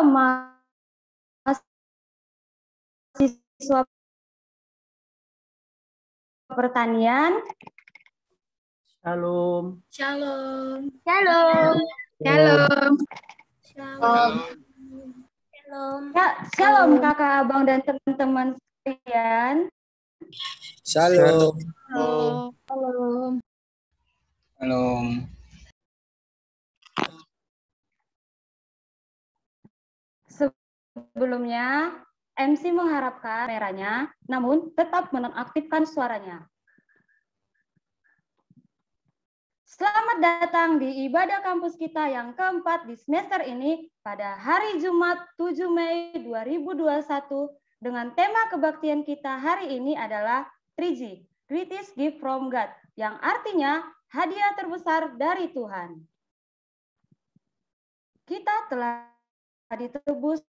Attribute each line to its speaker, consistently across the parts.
Speaker 1: mahasiswa pertanian.
Speaker 2: Shalom.
Speaker 3: Shalom.
Speaker 1: Shalom.
Speaker 3: Shalom.
Speaker 1: Shalom.
Speaker 3: Shalom.
Speaker 1: Ya, shalom kakak, abang, dan teman-teman sekalian.
Speaker 4: Shalom.
Speaker 3: Shalom.
Speaker 4: Shalom.
Speaker 1: Sebelumnya, MC mengharapkan kameranya, namun tetap menonaktifkan suaranya. Selamat datang di ibadah kampus kita yang keempat di semester ini pada hari Jumat 7 Mei 2021 dengan tema kebaktian kita hari ini adalah 3G, Greatest Gift from God, yang artinya hadiah terbesar dari Tuhan. Kita telah ditebus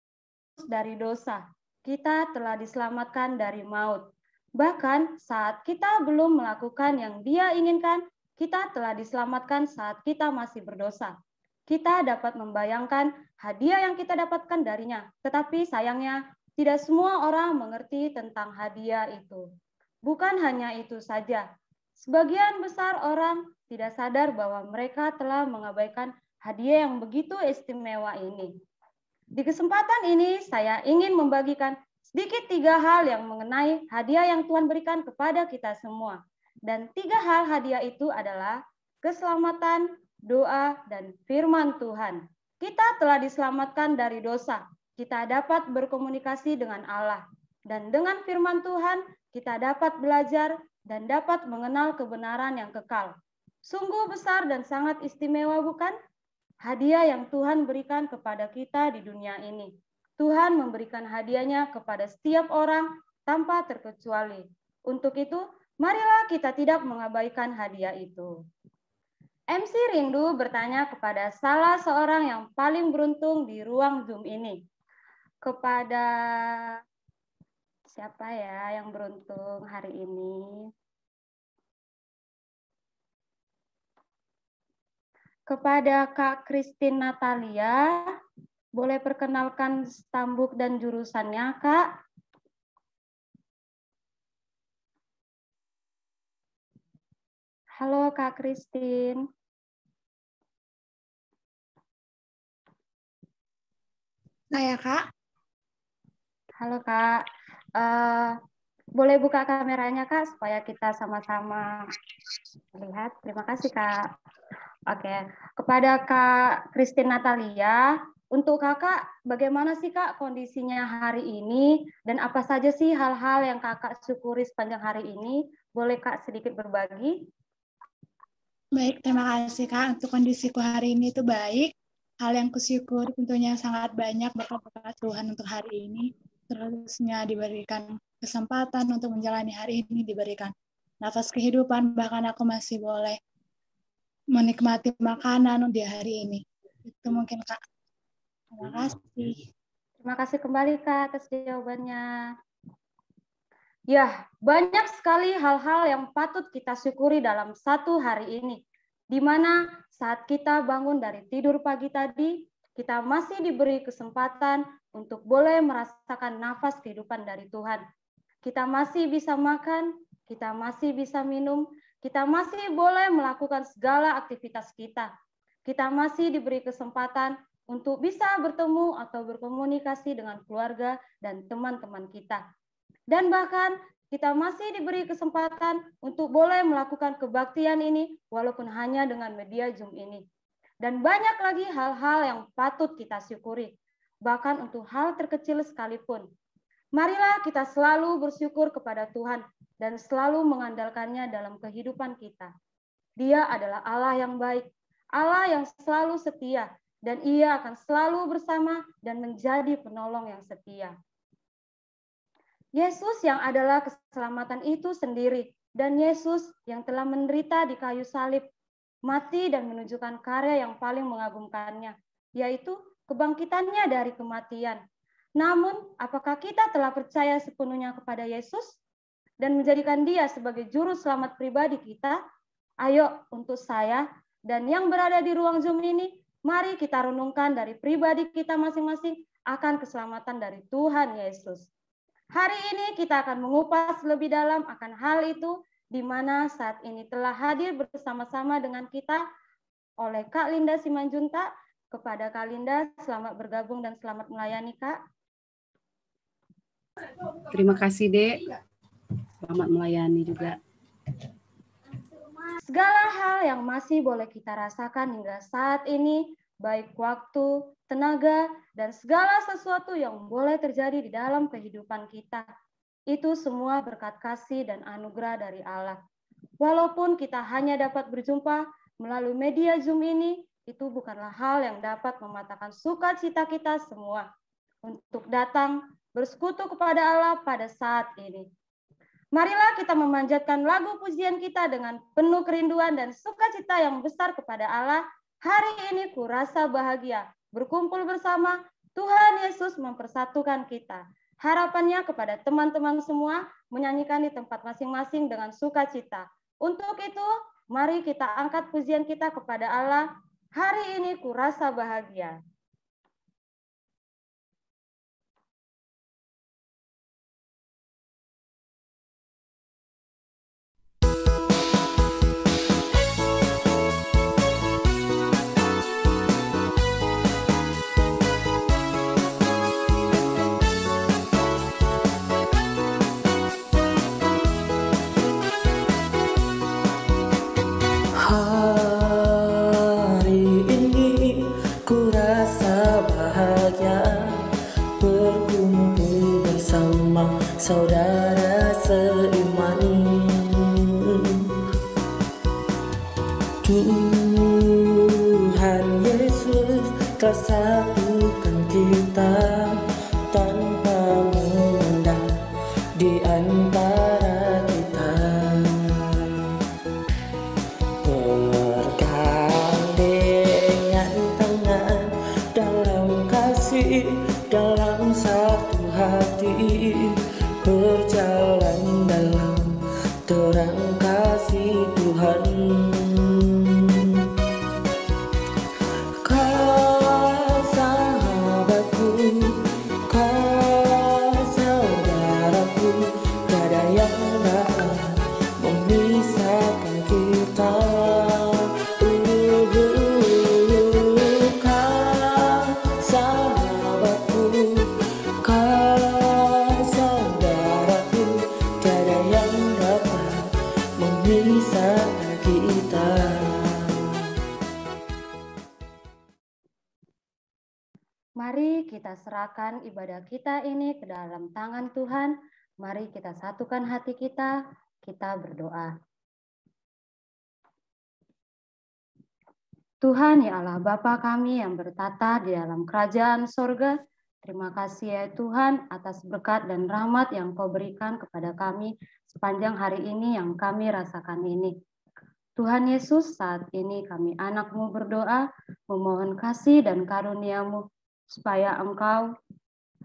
Speaker 1: dari dosa, kita telah diselamatkan dari maut. Bahkan saat kita belum melakukan yang Dia inginkan, kita telah diselamatkan saat kita masih berdosa. Kita dapat membayangkan hadiah yang kita dapatkan darinya, tetapi sayangnya tidak semua orang mengerti tentang hadiah itu. Bukan hanya itu saja, sebagian besar orang tidak sadar bahwa mereka telah mengabaikan hadiah yang begitu istimewa ini. Di kesempatan ini saya ingin membagikan sedikit 3 hal yang mengenai hadiah yang Tuhan berikan kepada kita semua. Dan 3 hal hadiah itu adalah keselamatan, doa, dan firman Tuhan. Kita telah diselamatkan dari dosa. Kita dapat berkomunikasi dengan Allah. Dan dengan firman Tuhan, kita dapat belajar dan dapat mengenal kebenaran yang kekal. Sungguh besar dan sangat istimewa, bukan? Hadiah yang Tuhan berikan kepada kita di dunia ini. Tuhan memberikan hadiahnya kepada setiap orang tanpa terkecuali. Untuk itu, marilah kita tidak mengabaikan hadiah itu. MC Rindu bertanya kepada salah seorang yang paling beruntung di ruang Zoom ini. Kepada siapa ya yang beruntung hari ini? Kepada Kak Christine Natalia, boleh perkenalkan stambuk dan jurusannya, Kak? Halo, Kak Christine.
Speaker 3: Saya, Kak.
Speaker 1: Halo, Kak. Boleh buka kameranya, Kak, supaya kita sama-sama lihat. Terima kasih, Kak. Oke, kepada Kak Christine Natalia, untuk Kakak, bagaimana sih Kak kondisinya hari ini, dan apa saja sih hal-hal yang Kakak syukuri sepanjang hari ini? Boleh Kak sedikit berbagi?
Speaker 3: Baik, terima kasih Kak. Untuk kondisiku hari ini itu baik. Hal yang kusyukuri tentunya sangat banyak berkat Tuhan untuk hari ini. Terusnya diberikan kesempatan untuk menjalani hari ini, diberikan nafas kehidupan, bahkan aku masih boleh menikmati makanan di hari ini. Itu mungkin Kak. Terima kasih.
Speaker 1: Terima kasih kembali Kak atas jawabannya. Ya, banyak sekali hal-hal yang patut kita syukuri dalam satu hari ini. Di mana saat kita bangun dari tidur pagi tadi, kita masih diberi kesempatan untuk boleh merasakan nafas kehidupan dari Tuhan. Kita masih bisa makan, kita masih bisa minum, kita masih boleh melakukan segala aktivitas kita. Kita masih diberi kesempatan untuk bisa bertemu atau berkomunikasi dengan keluarga dan teman-teman kita. Dan bahkan kita masih diberi kesempatan untuk boleh melakukan kebaktian ini walaupun hanya dengan media Zoom ini. Dan banyak lagi hal-hal yang patut kita syukuri, bahkan untuk hal terkecil sekalipun. Marilah kita selalu bersyukur kepada Tuhan dan selalu mengandalkannya dalam kehidupan kita. Dia adalah Allah yang baik, Allah yang selalu setia, dan Ia akan selalu bersama dan menjadi penolong yang setia. Yesus yang adalah keselamatan itu sendiri, dan Yesus yang telah menderita di kayu salib, mati dan menunjukkan karya yang paling mengagumkannya, yaitu kebangkitannya dari kematian. Namun, apakah kita telah percaya sepenuhnya kepada Yesus dan menjadikan Dia sebagai juru selamat pribadi kita? Ayo, untuk saya dan yang berada di ruang Zoom ini, mari kita renungkan dari pribadi kita masing-masing, akan keselamatan dari Tuhan Yesus. Hari ini kita akan mengupas lebih dalam akan hal itu, di mana saat ini telah hadir bersama-sama dengan kita oleh Kak Linda Simanjuntak. Kepada Kak Linda, selamat bergabung dan selamat melayani, Kak.
Speaker 2: Terima kasih, Dek. Selamat melayani juga.
Speaker 1: Segala hal yang masih boleh kita rasakan hingga saat ini, baik waktu, tenaga, dan segala sesuatu yang boleh terjadi di dalam kehidupan kita, itu semua berkat kasih dan anugerah dari Allah. Walaupun kita hanya dapat berjumpa melalui media Zoom ini, itu bukanlah hal yang dapat mematahkan sukacita kita semua untuk datang bersekutu kepada Allah pada saat ini. Marilah kita memanjatkan lagu pujian kita dengan penuh kerinduan dan sukacita yang besar kepada Allah. Hari ini ku rasa bahagia berkumpul bersama Tuhan Yesus mempersatukan kita. Harapannya kepada teman-teman semua menyanyikan di tempat masing-masing dengan sukacita. Untuk itu, mari kita angkat pujian kita kepada Allah. Hari ini ku rasa bahagia.
Speaker 5: Saudara seiman, Tuhan Yesus telah satukan kita tanpa memandang di antara kita. Bergandengan tangan dalam kasih, dalam satu hati, berjalan dalam terang kasih Tuhan. Kau sahabatku, kau saudaraku, tiada yang dapat memisahkan kita. Kau sahabatku,
Speaker 1: mari kita serahkan ibadah kita ini ke dalam tangan Tuhan. Mari kita satukan hati kita berdoa. Tuhan ya Allah Bapa kami yang bertata di dalam kerajaan sorga, terima kasih ya Tuhan atas berkat dan rahmat yang Kau berikan kepada kami sepanjang hari ini yang kami rasakan ini. Tuhan Yesus, saat ini kami anak-Mu berdoa, memohon kasih dan karunia-Mu, supaya Engkau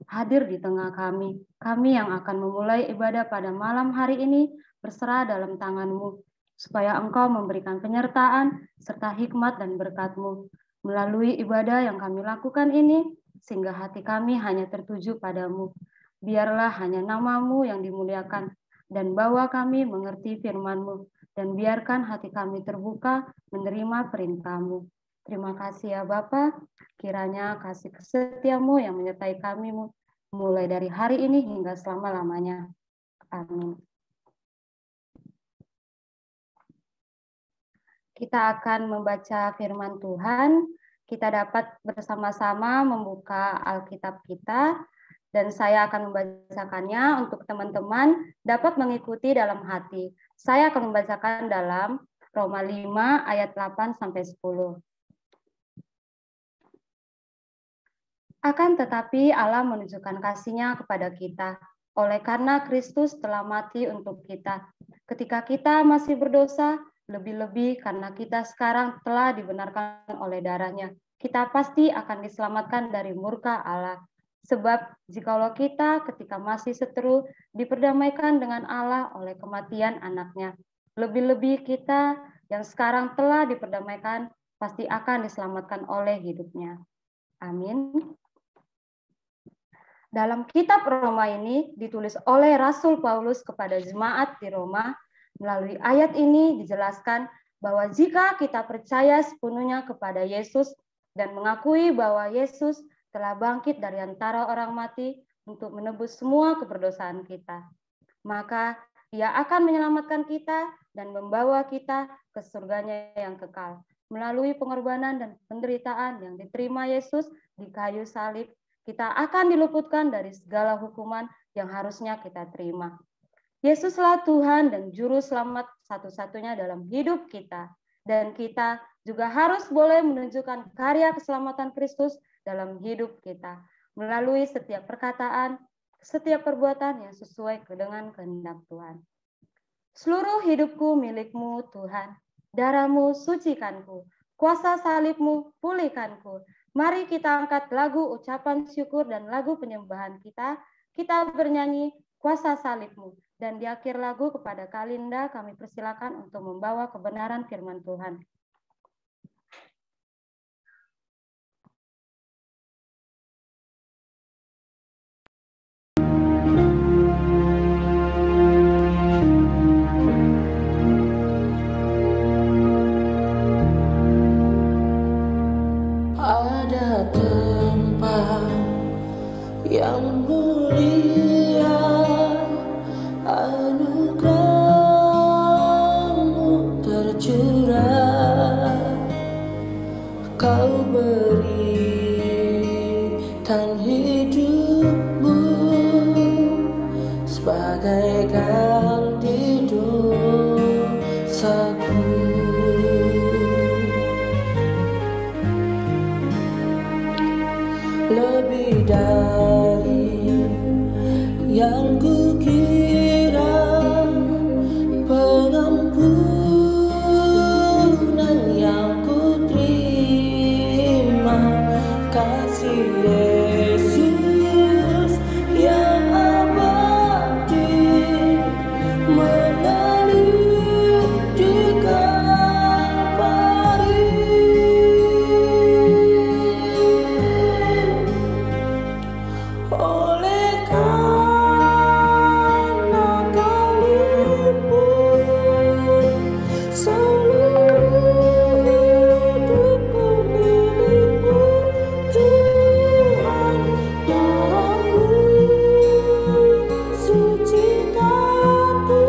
Speaker 1: hadir di tengah kami. Kami yang akan memulai ibadah pada malam hari ini berserah dalam tangan-Mu, supaya Engkau memberikan penyertaan serta hikmat dan berkat-Mu melalui ibadah yang kami lakukan ini, sehingga hati kami hanya tertuju padamu. Biarlah hanya nama-Mu yang dimuliakan, dan bawa kami mengerti firman-Mu, dan biarkan hati kami terbuka menerima perintah-Mu. Terima kasih ya Bapa, kiranya kasih setia-Mu yang menyertai kami mulai dari hari ini hingga selama-lamanya. Amin. Kita akan membaca firman Tuhan. Kita dapat bersama-sama membuka Alkitab kita, dan saya akan membacakannya untuk teman-teman dapat mengikuti dalam hati. Saya akan membacakan dalam Roma 5 ayat 8-10. Akan tetapi Allah menunjukkan kasih-Nya kepada kita, oleh karena Kristus telah mati untuk kita. Ketika kita masih berdosa, lebih-lebih karena kita sekarang telah dibenarkan oleh darah-Nya, kita pasti akan diselamatkan dari murka Allah. Sebab jikalau kita ketika masih seteru diperdamaikan dengan Allah oleh kematian anaknya, lebih-lebih kita yang sekarang telah diperdamaikan pasti akan diselamatkan oleh hidupnya. Amin. Dalam kitab Roma ini ditulis oleh Rasul Paulus kepada jemaat di Roma. Melalui ayat ini dijelaskan bahwa jika kita percaya sepenuhnya kepada Yesus dan mengakui bahwa Yesus telah bangkit dari antara orang mati untuk menebus semua keberdosaan kita, maka Dia akan menyelamatkan kita dan membawa kita ke surganya yang kekal melalui pengorbanan dan penderitaan yang diterima Yesus di kayu salib. Kita akan diluputkan dari segala hukuman yang harusnya kita terima. Yesuslah Tuhan dan Juru Selamat satu-satunya dalam hidup kita. Dan kita juga harus boleh menunjukkan karya keselamatan Kristus dalam hidup kita. Melalui setiap perkataan, setiap perbuatan yang sesuai dengan kehendak Tuhan. Seluruh hidupku milikmu Tuhan. Darahmu sucikanku. Kuasa salibmu pulihkanku. Mari kita angkat lagu ucapan syukur dan lagu penyembahan kita. Kita bernyanyi kuasa salibmu. Dan di akhir lagu kepada Kalinda kami persilakan untuk membawa kebenaran firman Tuhan.
Speaker 5: Ada tempat yang mulia, anugerah-Mu tercurah, Kau berikan hidup-Mu sebagai ganti dosaku. Lebih dari yang kukira, pengampunan yang kuterima, kasih Yesus yang abadi mengalir di Kalvari. Oleh karena Kau luput, seluruh hidupku milik-Mu Tuhan. Darah-Mu sucikanku,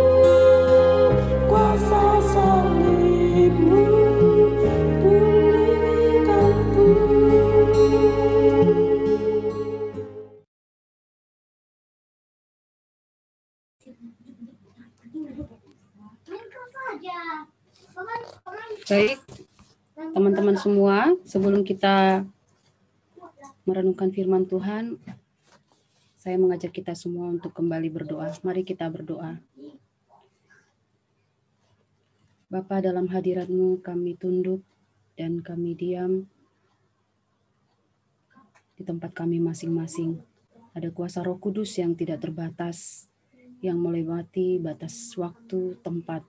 Speaker 5: kuasa salib-Mu pulihkanku.
Speaker 2: Baik, teman-teman semua, sebelum kita merenungkan firman Tuhan, saya mengajak kita semua untuk kembali berdoa. Mari kita berdoa. Bapa, dalam hadirat-Mu kami tunduk dan kami diam di tempat kami masing-masing. Ada kuasa Roh Kudus yang tidak terbatas, yang melewati batas waktu, tempat,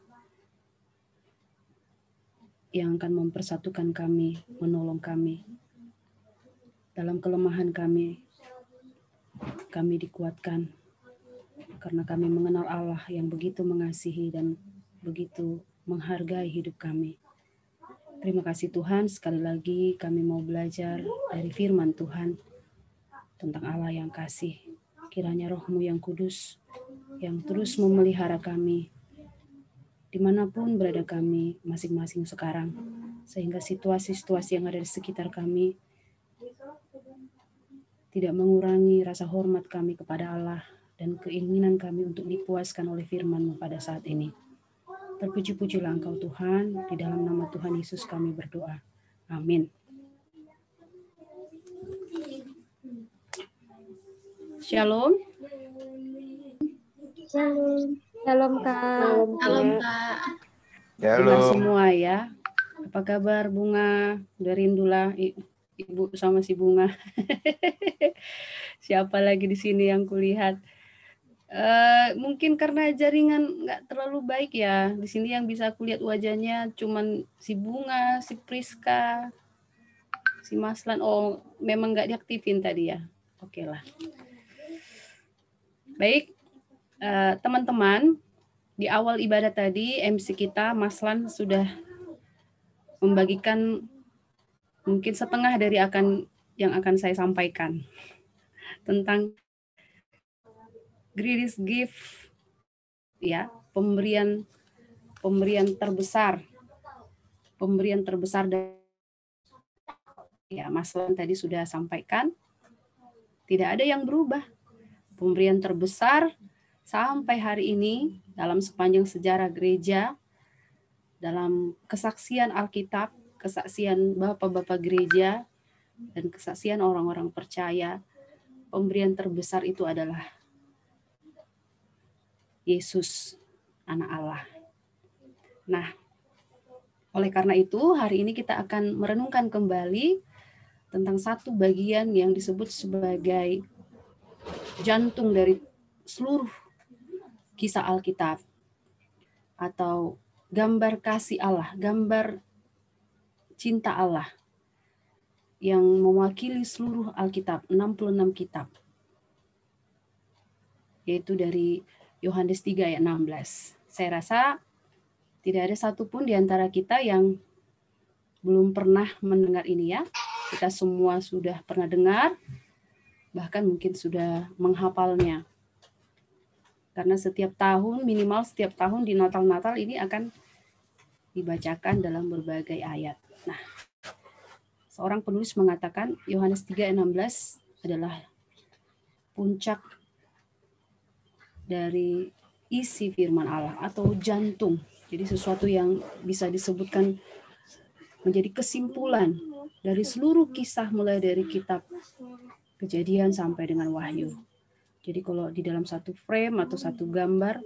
Speaker 2: yang akan mempersatukan kami, menolong kami. Dalam kelemahan kami dikuatkan, karena kami mengenal Allah yang begitu mengasihi dan begitu menghargai hidup kami. Terima kasih Tuhan, sekali lagi kami mau belajar dari firman Tuhan tentang Allah yang kasih. Kiranya Roh-Mu yang kudus, yang terus memelihara kami, dimanapun berada kami masing-masing sekarang, sehingga situasi-situasi yang ada di sekitar kami tidak mengurangi rasa hormat kami kepada Allah dan keinginan kami untuk dipuaskan oleh firman-Mu pada saat ini. Terpuji-pujilah Engkau Tuhan, di dalam nama Tuhan Yesus kami berdoa. Amin. Shalom.
Speaker 1: Shalom. Shalom Kak.
Speaker 3: Shalom Kak.
Speaker 2: Dengar semua ya. Apa kabar Bunga? Udah rindulah Ibu sama si Bunga. Siapa lagi di sini yang kulihat? Mungkin karena jaringan nggak terlalu baik ya. Di sini yang bisa kulihat wajahnya cuman si Bunga, si Priska, si Maslan. Oh, memang nggak diaktifin tadi ya. Oke lah. Baik, teman-teman, di awal ibadah tadi MC kita Maslan sudah membagikan mungkin setengah dari yang akan saya sampaikan tentang greatest gift, ya, pemberian terbesar ya, Maslan tadi sudah sampaikan, tidak ada yang berubah. Pemberian terbesar sampai hari ini dalam sepanjang sejarah gereja, dalam kesaksian Alkitab, kesaksian bapak-bapak gereja, dan kesaksian orang-orang percaya, pemberian terbesar itu adalah Yesus, anak Allah. Nah, oleh karena itu, hari ini kita akan merenungkan kembali tentang satu bagian yang disebut sebagai jantung dari seluruh kisah Alkitab, atau gambar kasih Allah, gambar cinta Allah yang mewakili seluruh Alkitab, 66 kitab, yaitu dari Yohanes 3 ayat 16. Saya rasa tidak ada satupun di antara kita yang belum pernah mendengar ini, ya. Kita semua sudah pernah dengar, bahkan mungkin sudah menghafalnya. Karena minimal setiap tahun di Natal-Natal ini akan dibacakan dalam berbagai ayat. Nah, seorang penulis mengatakan Yohanes 3 ayat 16 adalah puncak dari isi firman Allah atau jantung. Jadi sesuatu yang bisa disebutkan menjadi kesimpulan dari seluruh kisah mulai dari kitab Kejadian sampai dengan Wahyu. Jadi kalau di dalam satu frame atau satu gambar,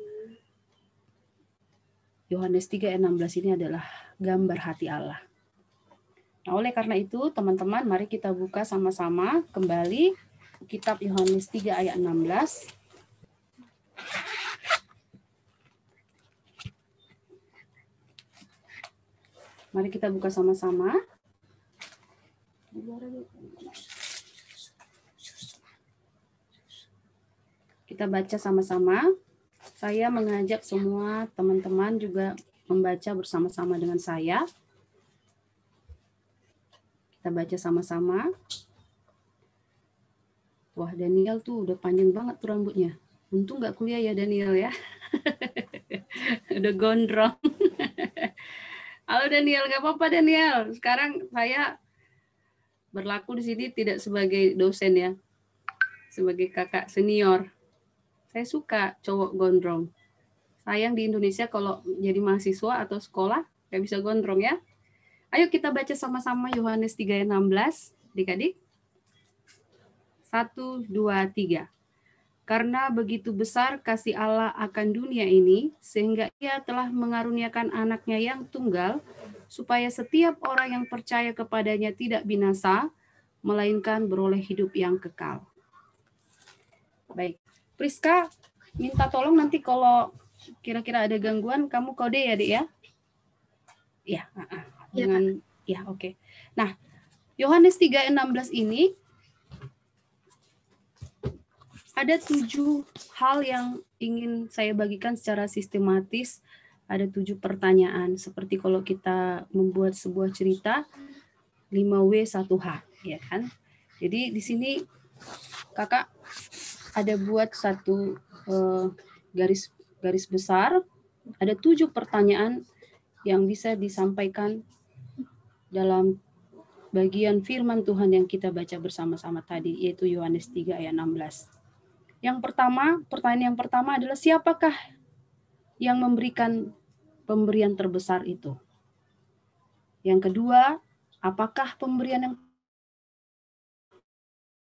Speaker 2: Yohanes 3 ayat 16 ini adalah gambar hati Allah. Nah, oleh karena itu, teman-teman, mari kita buka sama-sama kembali kitab Yohanes 3 ayat 16. Mari kita buka sama-sama. Kita baca sama-sama. Saya mengajak semua teman-teman juga membaca bersama-sama dengan saya. Kita baca sama-sama. Wah, Daniel tuh udah panjang banget tuh rambutnya. Untung nggak kuliah ya Daniel ya. Udah gondrong. Halo Daniel, nggak apa-apa Daniel. Sekarang saya berlaku di sini tidak sebagai dosen ya, sebagai kakak senior. Saya suka cowok gondrong. Sayang di Indonesia kalau jadi mahasiswa atau sekolah nggak bisa gondrong ya. Ayo kita baca sama-sama Yohanes 3 ayat 16, adik-adik. 1, 2, 3. Karena begitu besar kasih Allah akan dunia ini, sehingga Ia telah mengaruniakan anaknya yang tunggal, supaya setiap orang yang percaya kepadanya tidak binasa, melainkan beroleh hidup yang kekal. Baik, Priska, minta tolong nanti kalau kira-kira ada gangguan, kamu kode ya, Dek ya? Iya, dengan ya, oke. Nah, Yohanes 3 ayat 16 ini ada 7 hal yang ingin saya bagikan secara sistematis. Ada 7 pertanyaan, seperti kalau kita membuat sebuah cerita 5W 1H, ya kan? Jadi di sini kakak ada buat satu garis besar, ada 7 pertanyaan yang bisa disampaikan dalam bagian firman Tuhan yang kita baca bersama-sama tadi, yaitu Yohanes 3 ayat 16. Pertanyaan yang pertama adalah siapakah yang memberikan pemberian terbesar itu? Yang kedua, apakah pemberian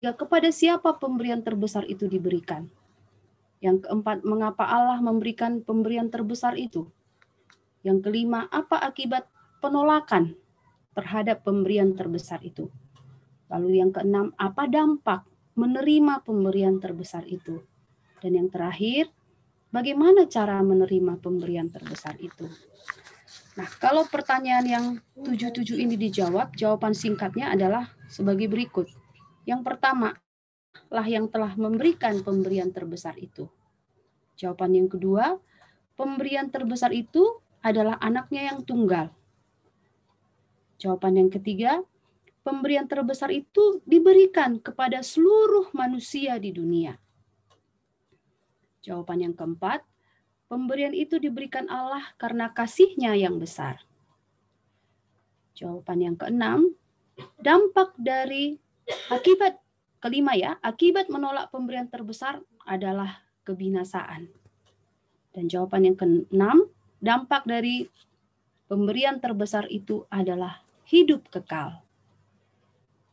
Speaker 2: yang kepada siapa pemberian terbesar itu diberikan? Yang keempat, mengapa Allah memberikan pemberian terbesar itu? Yang kelima, apa akibat penolakan terhadap pemberian terbesar itu? Lalu yang keenam, apa dampak menerima pemberian terbesar itu? Dan yang terakhir, bagaimana cara menerima pemberian terbesar itu? Nah, kalau pertanyaan yang 7 ini dijawab, jawaban singkatnya adalah sebagai berikut. Yang pertama, lah yang telah memberikan pemberian terbesar itu. Jawaban yang kedua, pemberian terbesar itu adalah anaknya yang tunggal. Jawaban yang ketiga, pemberian terbesar itu diberikan kepada seluruh manusia di dunia. Jawaban yang keempat, pemberian itu diberikan Allah karena kasih-Nya yang besar. Jawaban yang keenam, dampak dari akibat menolak pemberian terbesar adalah kebinasaan. Dan jawaban yang keenam, dampak dari pemberian terbesar itu adalah hidup kekal.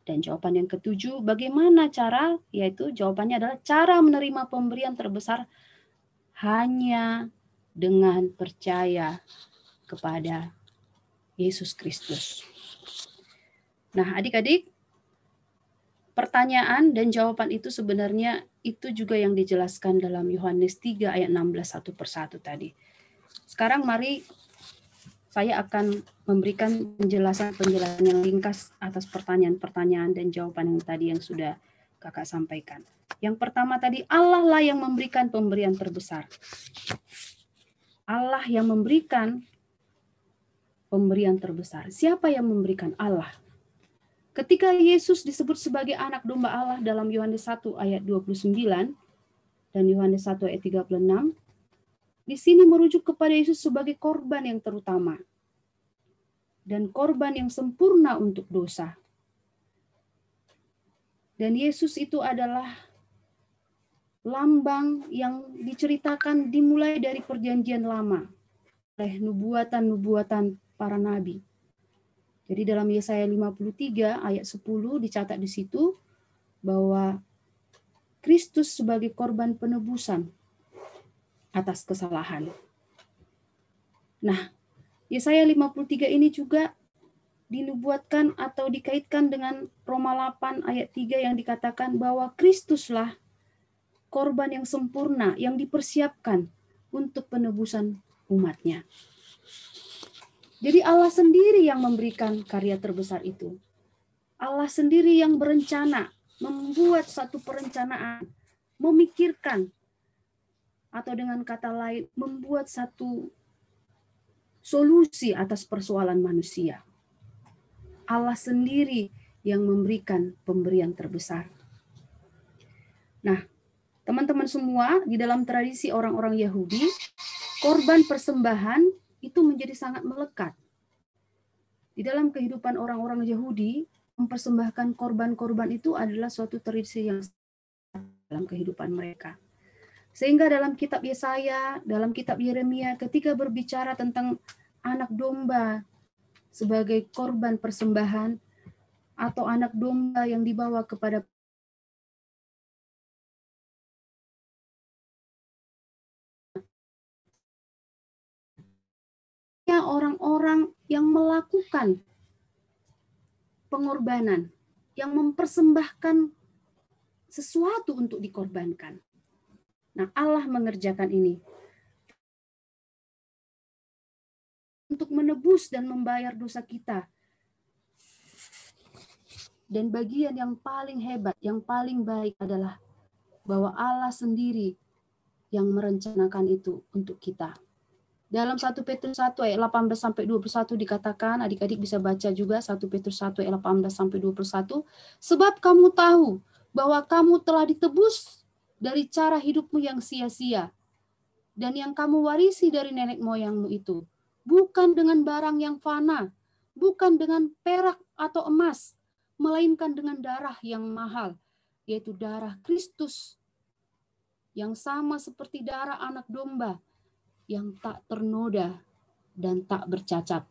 Speaker 2: Dan jawaban yang ketujuh, bagaimana cara? Yaitu jawabannya adalah cara menerima pemberian terbesar hanya dengan percaya kepada Yesus Kristus. Nah, adik-adik, pertanyaan dan jawaban itu sebenarnya itu juga yang dijelaskan dalam Yohanes 3 ayat 16 satu persatu tadi. Sekarang mari saya akan memberikan penjelasan yang ringkas atas pertanyaan-pertanyaan dan jawaban yang tadi yang sudah kakak sampaikan. Yang pertama tadi, Allah lah yang memberikan pemberian terbesar. Allah yang memberikan pemberian terbesar. Siapa yang memberikan? Allah. Ketika Yesus disebut sebagai anak domba Allah dalam Yohanes 1 ayat 29 dan Yohanes 1 ayat 36, di sini merujuk kepada Yesus sebagai korban yang terutama dan korban yang sempurna untuk dosa. Dan Yesus itu adalah lambang yang diceritakan dimulai dari perjanjian lama oleh nubuatan-nubuatan para nabi. Jadi dalam Yesaya 53 ayat 10 dicatat di situ bahwa Kristus sebagai korban penebusan atas kesalahan. Nah, Yesaya 53 ini juga dinubuatkan atau dikaitkan dengan Roma 8 ayat 3 yang dikatakan bahwa Kristuslah korban yang sempurna yang dipersiapkan untuk penebusan umatnya. Jadi Allah sendiri yang memberikan karya terbesar itu. Allah sendiri yang berencana, membuat satu perencanaan, memikirkan, atau dengan kata lain, membuat satu solusi atas persoalan manusia. Allah sendiri yang memberikan pemberian terbesar. Nah, teman-teman semua, di dalam tradisi orang-orang Yahudi, korban persembahan itu menjadi sangat melekat. Di dalam kehidupan orang-orang Yahudi, mempersembahkan korban-korban itu adalah suatu tradisi yang dalam kehidupan mereka. Sehingga dalam kitab Yesaya, dalam kitab Yeremia, ketika berbicara tentang anak domba sebagai korban persembahan, atau anak domba yang dibawa kepada orang-orang yang melakukan pengorbanan, yang mempersembahkan sesuatu untuk dikorbankan. Nah, Allah mengerjakan ini untuk menebus dan membayar dosa kita. Dan bagian yang paling hebat, yang paling baik adalah bahwa Allah sendiri yang merencanakan itu untuk kita. Dalam 1 Petrus 1 ayat 18-21 dikatakan, adik-adik bisa baca juga 1 Petrus 1 ayat 18-21, sebab kamu tahu bahwa kamu telah ditebus dari cara hidupmu yang sia-sia dan yang kamu warisi dari nenek moyangmu itu, bukan dengan barang yang fana, bukan dengan perak atau emas, melainkan dengan darah yang mahal, yaitu darah Kristus, yang sama seperti darah anak domba, yang tak ternoda dan tak bercacat.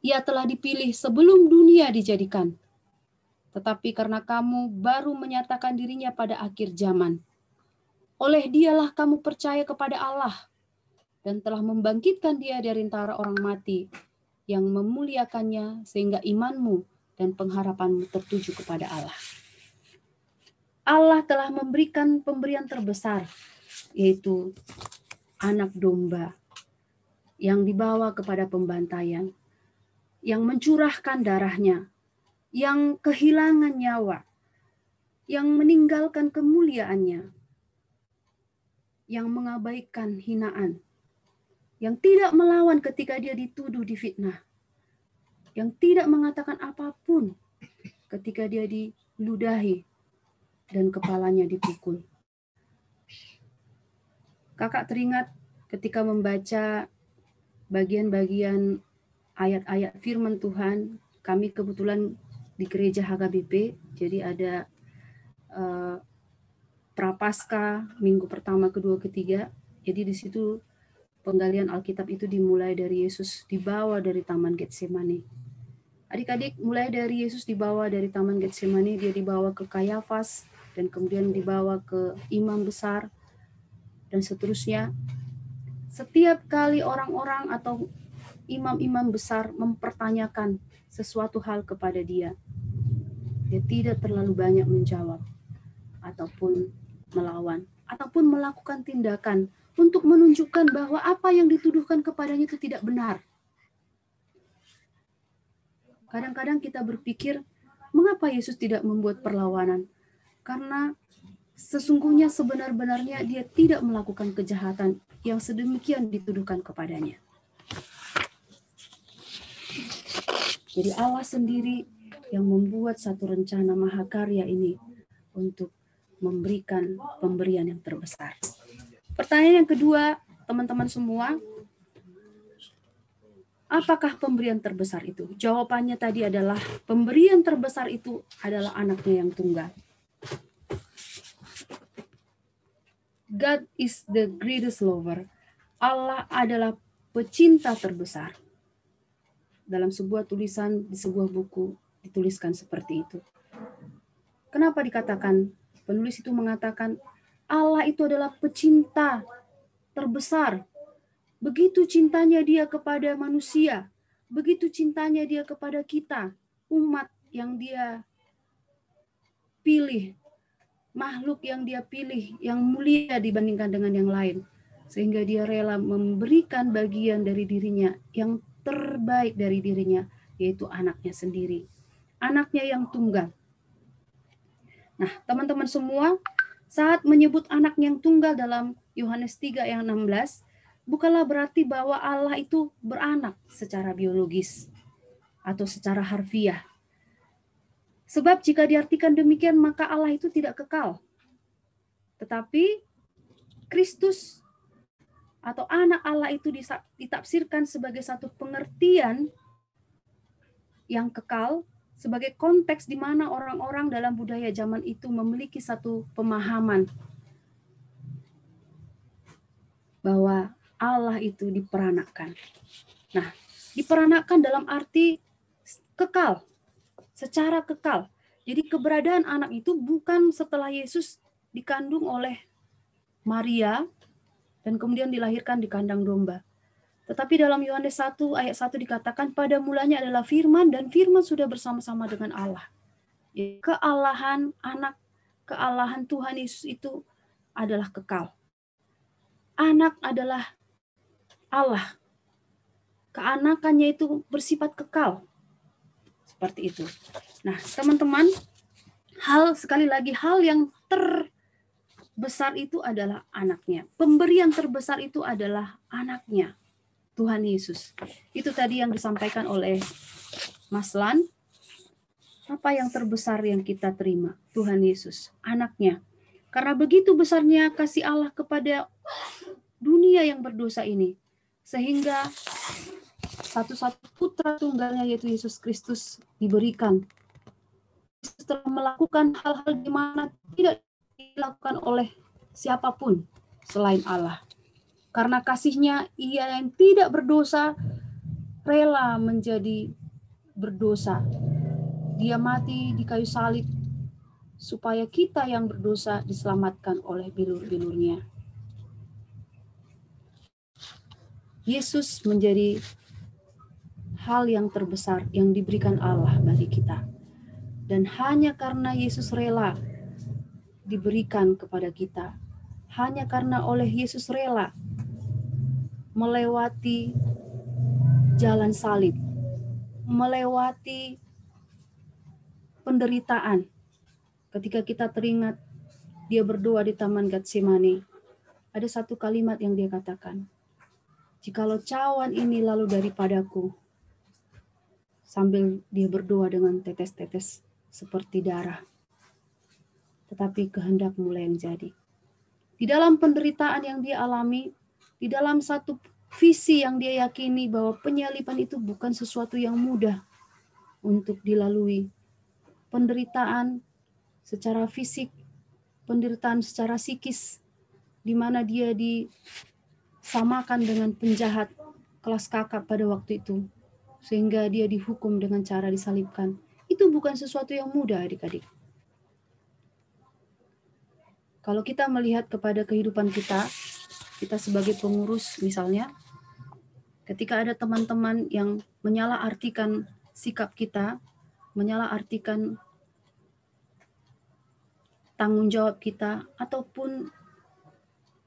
Speaker 2: Ia telah dipilih sebelum dunia dijadikan, tetapi karena kamu baru menyatakan dirinya pada akhir zaman, oleh Dialah kamu percaya kepada Allah dan telah membangkitkan Dia dari antara orang mati, yang memuliakannya sehingga imanmu dan pengharapanmu tertuju kepada Allah. Allah telah memberikan pemberian terbesar, yaitu anak domba yang dibawa kepada pembantaian, yang mencurahkan darahnya, yang kehilangan nyawa, yang meninggalkan kemuliaannya, yang mengabaikan hinaan, yang tidak melawan ketika dia dituduh difitnah, yang tidak mengatakan apapun ketika dia diludahi dan kepalanya dipukul. Kakak teringat ketika membaca bagian-bagian ayat-ayat firman Tuhan. Kami kebetulan di gereja HKBP, jadi ada Prapaskah minggu pertama, kedua, ketiga. Jadi di situ penggalian Alkitab itu dimulai dari Yesus dibawa dari Taman Getsemani. Adik-adik, mulai dari Yesus dibawa dari Taman Getsemani, dia dibawa ke Kayafas, dan kemudian dibawa ke imam besar, dan seterusnya. Setiap kali orang-orang atau imam-imam besar mempertanyakan sesuatu hal kepada dia, dia tidak terlalu banyak menjawab, ataupun melawan, ataupun melakukan tindakan untuk menunjukkan bahwa apa yang dituduhkan kepadanya itu tidak benar. Kadang-kadang kita berpikir, mengapa Yesus tidak membuat perlawanan? Karena sesungguhnya sebenar-benarnya dia tidak melakukan kejahatan yang sedemikian dituduhkan kepadanya. Jadi Allah sendiri yang membuat satu rencana mahakarya ini untuk memberikan pemberian yang terbesar. Pertanyaan yang kedua, teman-teman semua, apakah pemberian terbesar itu? Jawabannya tadi adalah pemberian terbesar itu adalah anaknya yang tunggal. God is the greatest lover. Allah adalah pecinta terbesar. Dalam sebuah tulisan di sebuah buku dituliskan seperti itu. Kenapa dikatakan, penulis itu mengatakan Allah itu adalah pecinta terbesar. Begitu cintanya dia kepada manusia, begitu cintanya dia kepada kita, umat yang dia pilih, makhluk yang dia pilih, yang mulia dibandingkan dengan yang lain. Sehingga dia rela memberikan bagian dari dirinya, yang terbaik dari dirinya, yaitu anaknya sendiri. Anaknya yang tunggal. Nah, teman-teman semua, saat menyebut anak yang tunggal dalam Yohanes 3 ayat 16, bukanlah berarti bahwa Allah itu beranak secara biologis atau secara harfiah. Sebab jika diartikan demikian, maka Allah itu tidak kekal. Tetapi Kristus atau anak Allah itu ditafsirkan sebagai satu pengertian yang kekal, sebagai konteks di mana orang-orang dalam budaya zaman itu memiliki satu pemahaman bahwa Allah itu diperanakkan. Nah, diperanakkan dalam arti kekal, secara kekal. Jadi keberadaan anak itu bukan setelah Yesus dikandung oleh Maria dan kemudian dilahirkan di kandang domba. Tetapi dalam Yohanes 1 ayat 1 dikatakan pada mulanya adalah firman dan firman sudah bersama-sama dengan Allah. Kealahan anak, kealahan Tuhan Yesus itu adalah kekal. Anak adalah Allah. Keanakannya itu bersifat kekal. Seperti itu. Nah, teman-teman, sekali lagi hal yang terbesar itu adalah anaknya. Pemberian terbesar itu adalah anaknya, Tuhan Yesus. Itu tadi yang disampaikan oleh Mas Lan. Apa yang terbesar yang kita terima? Tuhan Yesus, anaknya. Karena begitu besarnya kasih Allah kepada dunia yang berdosa ini, sehingga satu-satu putra tunggalnya yaitu Yesus Kristus diberikan. Setelah melakukan hal-hal di mana tidak dilakukan oleh siapapun selain Allah. Karena kasihnya, ia yang tidak berdosa rela menjadi berdosa. Dia mati di kayu salib supaya kita yang berdosa diselamatkan oleh bilur-bilurnya. Yesus menjadi hal yang terbesar yang diberikan Allah bagi kita. Dan hanya karena Yesus rela diberikan kepada kita, hanya karena oleh Yesus rela melewati jalan salib, melewati penderitaan. ketika kita teringat dia berdoa di Taman Getsemani, ada satu kalimat yang dia katakan, jikalau cawan ini lalu daripadaku, sambil dia berdoa dengan tetes-tetes seperti darah, tetapi kehendak-Mu yang jadi. Di dalam penderitaan yang dia alami, di dalam satu visi yang dia yakini bahwa penyaliban itu bukan sesuatu yang mudah untuk dilalui. Penderitaan secara fisik, penderitaan secara psikis, di mana dia disamakan dengan penjahat kelas kakap pada waktu itu, sehingga dia dihukum dengan cara disalibkan. Itu bukan sesuatu yang mudah, adik-adik. Kalau kita melihat kepada kehidupan kita sebagai pengurus misalnya, ketika ada teman-teman yang menyalahartikan sikap kita, menyalahartikan tanggung jawab kita, ataupun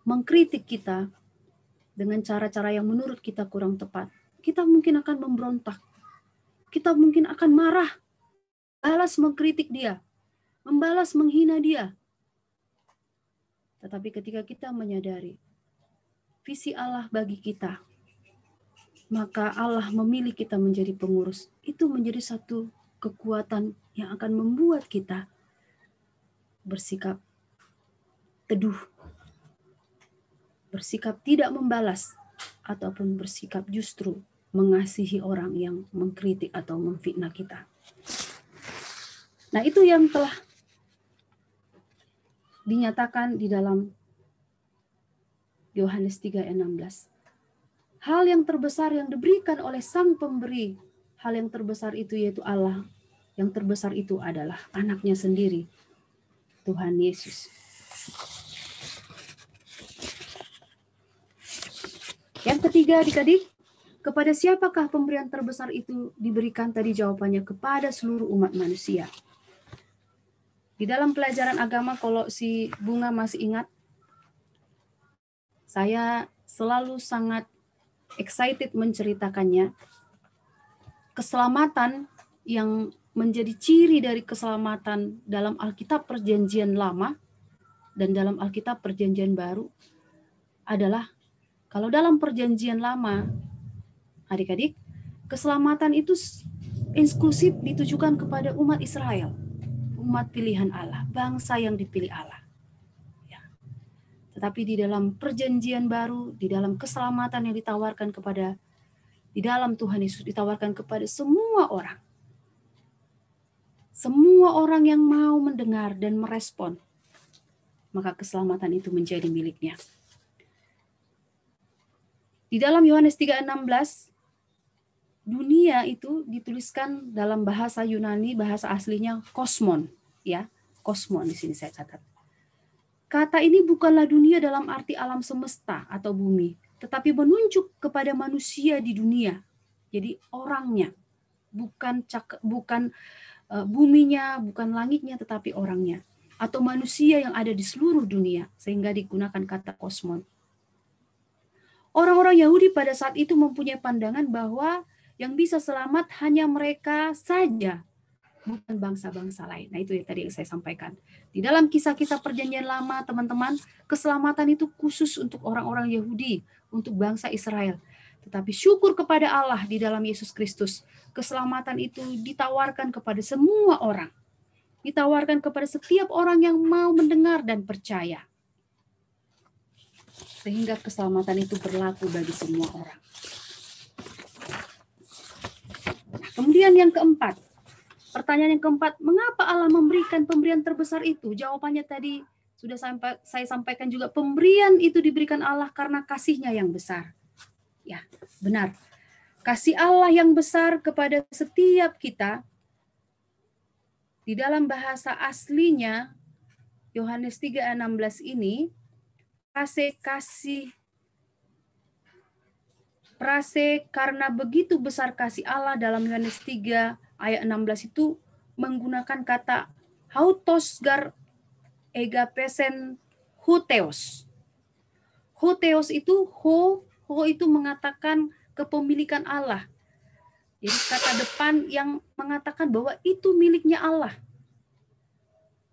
Speaker 2: mengkritik kita dengan cara-cara yang menurut kita kurang tepat, kita mungkin akan memberontak. Kita mungkin akan marah, balas mengkritik dia, membalas menghina dia. Tetapi ketika kita menyadari visi Allah bagi kita, maka Allah memilih kita menjadi pengurus. Itu menjadi satu kekuatan yang akan membuat kita bersikap teduh, bersikap tidak membalas, ataupun bersikap justru mengasihi orang yang mengkritik atau memfitnah kita. Nah, itu yang telah dinyatakan di dalam Yohanes 3:16. Hal yang terbesar yang diberikan oleh Sang Pemberi, hal yang terbesar itu yaitu Allah. Yang terbesar itu adalah anaknya sendiri, Tuhan Yesus. Yang ketiga, adik-adik, kepada siapakah pemberian terbesar itu diberikan? Tadi jawabannya kepada seluruh umat manusia. Di dalam pelajaran agama, kalau si Bunga masih ingat, saya selalu sangat excited menceritakannya. Keselamatan yang menjadi ciri dari keselamatan dalam Alkitab Perjanjian Lama dan dalam Alkitab Perjanjian Baru adalah, kalau dalam Perjanjian Lama, adik-adik, keselamatan itu eksklusif ditujukan kepada umat Israel, umat pilihan Allah, bangsa yang dipilih Allah. Ya. Tetapi di dalam Perjanjian Baru, di dalam keselamatan yang ditawarkan di dalam Tuhan Yesus ditawarkan kepada semua orang. Semua orang yang mau mendengar dan merespon, maka keselamatan itu menjadi miliknya. Di dalam Yohanes 3:16, dunia itu dituliskan dalam bahasa Yunani, bahasa aslinya kosmon, ya. Kosmon di sini saya catat. Kata ini bukanlah dunia dalam arti alam semesta atau bumi, tetapi menunjuk kepada manusia di dunia. Jadi orangnya, bukan buminya, bukan langitnya, tetapi orangnya. Atau manusia yang ada di seluruh dunia, sehingga digunakan kata kosmon. Orang-orang Yahudi pada saat itu mempunyai pandangan bahwa yang bisa selamat hanya mereka saja, bukan bangsa-bangsa lain. Nah, itu yang tadi saya sampaikan. Di dalam kisah-kisah Perjanjian Lama, teman-teman, keselamatan itu khusus untuk orang-orang Yahudi, untuk bangsa Israel. Tetapi syukur kepada Allah di dalam Yesus Kristus, keselamatan itu ditawarkan kepada semua orang. Ditawarkan kepada setiap orang yang mau mendengar dan percaya. Sehingga keselamatan itu berlaku bagi semua orang. Kemudian yang keempat, pertanyaan yang keempat, mengapa Allah memberikan pemberian terbesar itu? Jawabannya tadi sudah saya sampaikan juga, pemberian itu diberikan Allah karena kasih-Nya yang besar. Ya, benar. Kasih Allah yang besar kepada setiap kita, di dalam bahasa aslinya, Yohanes 3:16 ini, prase karena begitu besar kasih Allah dalam Yohanes 3 ayat 16 itu menggunakan kata hautos gar egapesen huteos. Huteos itu ho itu mengatakan kepemilikan Allah. Jadi kata depan yang mengatakan bahwa itu miliknya Allah.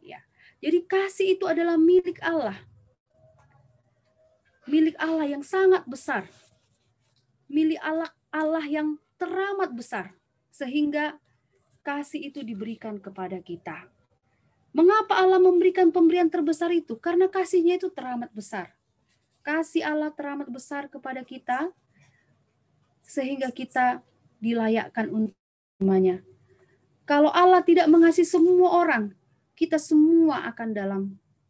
Speaker 2: Ya. Jadi kasih itu adalah milik Allah. Milik Allah yang sangat besar. Milik Allah yang teramat besar. Sehingga kasih itu diberikan kepada kita. Mengapa Allah memberikan pemberian terbesar itu? Karena kasihnya itu teramat besar. Kasih Allah teramat besar kepada kita, sehingga kita dilayakkan untuk namanya. Kalau Allah tidak mengasihi semua orang, kita semua akan dalam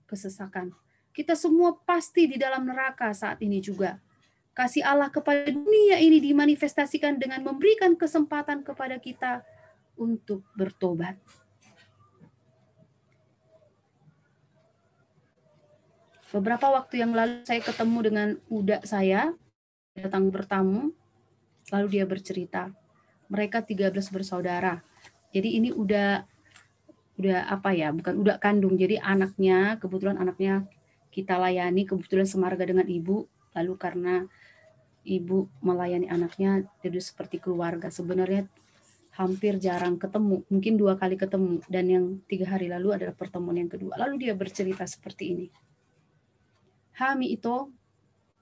Speaker 2: kesesakan. Kita semua pasti di dalam neraka saat ini juga. Kasih Allah kepada dunia ini dimanifestasikan dengan memberikan kesempatan kepada kita untuk bertobat. Beberapa waktu yang lalu saya ketemu dengan uda saya, datang bertamu, lalu dia bercerita. Mereka 13 bersaudara. Jadi ini udah apa ya, bukan udah kandung. Jadi anaknya, kebetulan anaknya kita layani, kebetulan semarga dengan ibu. Lalu karena ibu melayani anaknya, jadi seperti keluarga. Sebenarnya hampir jarang ketemu, mungkin 2 kali ketemu. Dan yang 3 hari lalu adalah pertemuan yang kedua. Lalu dia bercerita seperti ini. Hami itu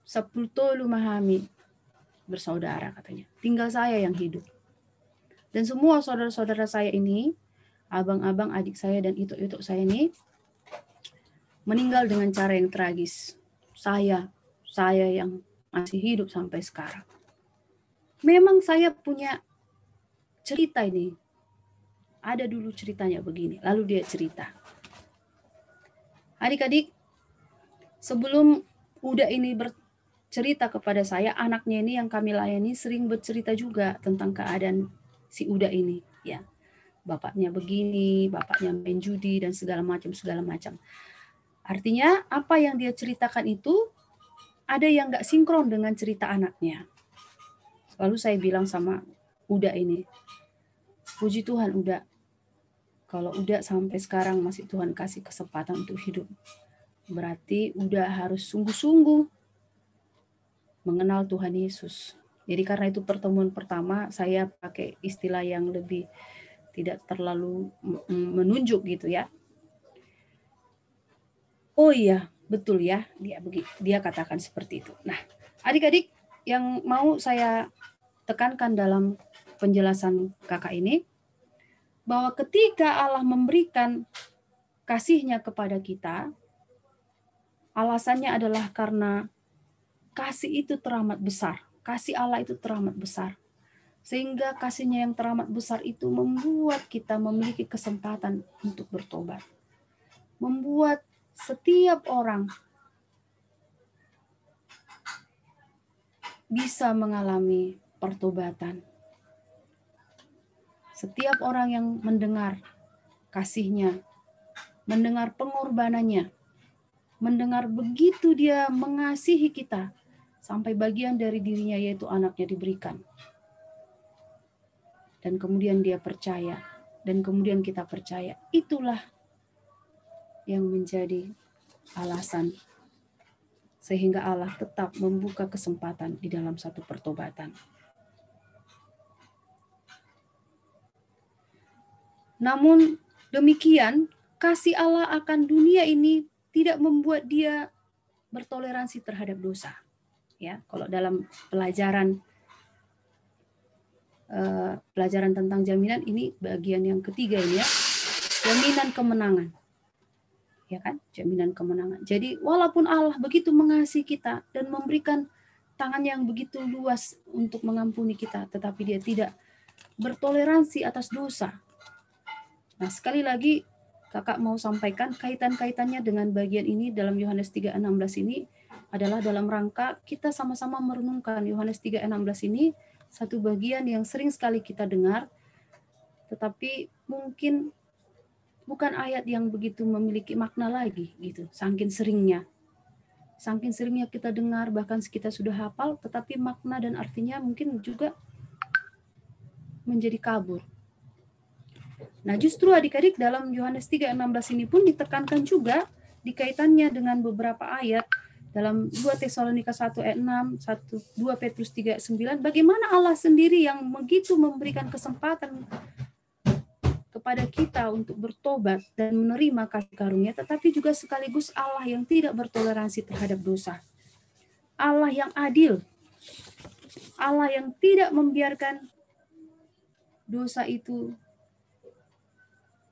Speaker 2: 10 mahami bersaudara katanya. Tinggal saya yang hidup. Dan semua saudara-saudara saya ini, abang-abang, adik saya, dan ituk-ituk saya ini, meninggal dengan cara yang tragis. Saya yang masih hidup sampai sekarang. Memang saya punya cerita ini. Ada dulu ceritanya begini. Lalu dia cerita. Adik-adik, sebelum Uda ini bercerita kepada saya, anaknya ini yang kami layani sering bercerita juga tentang keadaan si Uda ini. Ya, bapaknya begini, bapaknya main judi, dan segala macam. Artinya apa yang dia ceritakan itu ada yang nggak sinkron dengan cerita anaknya. Lalu saya bilang sama Uda ini, puji Tuhan Uda, kalau Uda sampai sekarang masih Tuhan kasih kesempatan untuk hidup, berarti Uda harus sungguh-sungguh mengenal Tuhan Yesus. Jadi karena itu pertemuan pertama saya pakai istilah yang lebih tidak terlalu menunjuk gitu ya. Oh iya, betul ya, dia katakan seperti itu. Nah, adik-adik yang mau saya tekankan dalam penjelasan kakak ini, bahwa ketika Allah memberikan kasih-Nya kepada kita, alasannya adalah karena kasih itu teramat besar. Kasih Allah itu teramat besar. Sehingga kasih-Nya yang teramat besar itu membuat kita memiliki kesempatan untuk bertobat. Membuat setiap orang bisa mengalami pertobatan. Setiap orang yang mendengar kasih-Nya, mendengar pengorbanannya, mendengar begitu dia mengasihi kita, sampai bagian dari dirinya yaitu anaknya diberikan. Dan kemudian dia percaya, dan kemudian kita percaya. Itulah yang menjadi alasan sehingga Allah tetap membuka kesempatan di dalam satu pertobatan. Namun demikian, kasih Allah akan dunia ini tidak membuat dia bertoleransi terhadap dosa. Ya, kalau dalam pelajaran tentang jaminan ini bagian yang ketiga ini ya, jaminan kemenangan. Ya kan, jaminan kemenangan. Jadi walaupun Allah begitu mengasihi kita dan memberikan tangan yang begitu luas untuk mengampuni kita, tetapi dia tidak bertoleransi atas dosa. Nah, sekali lagi kakak mau sampaikan kaitan-kaitannya dengan bagian ini dalam Yohanes 3:16 ini adalah dalam rangka kita sama-sama merenungkan Yohanes 3:16 ini, satu bagian yang sering sekali kita dengar, tetapi mungkin bukan ayat yang begitu memiliki makna lagi gitu, saking seringnya kita dengar, bahkan kita sudah hafal, tetapi makna dan artinya mungkin juga menjadi kabur. Nah, justru adik-adik dalam Yohanes 3:16 ini pun ditekankan juga dikaitannya dengan beberapa ayat dalam 2 Tesalonika 1:6, 2 Petrus 3:9, bagaimana Allah sendiri yang begitu memberikan kesempatan kepada kita untuk bertobat dan menerima kasih karunia, tetapi juga sekaligus Allah yang tidak bertoleransi terhadap dosa. Allah yang adil. Allah yang tidak membiarkan dosa itu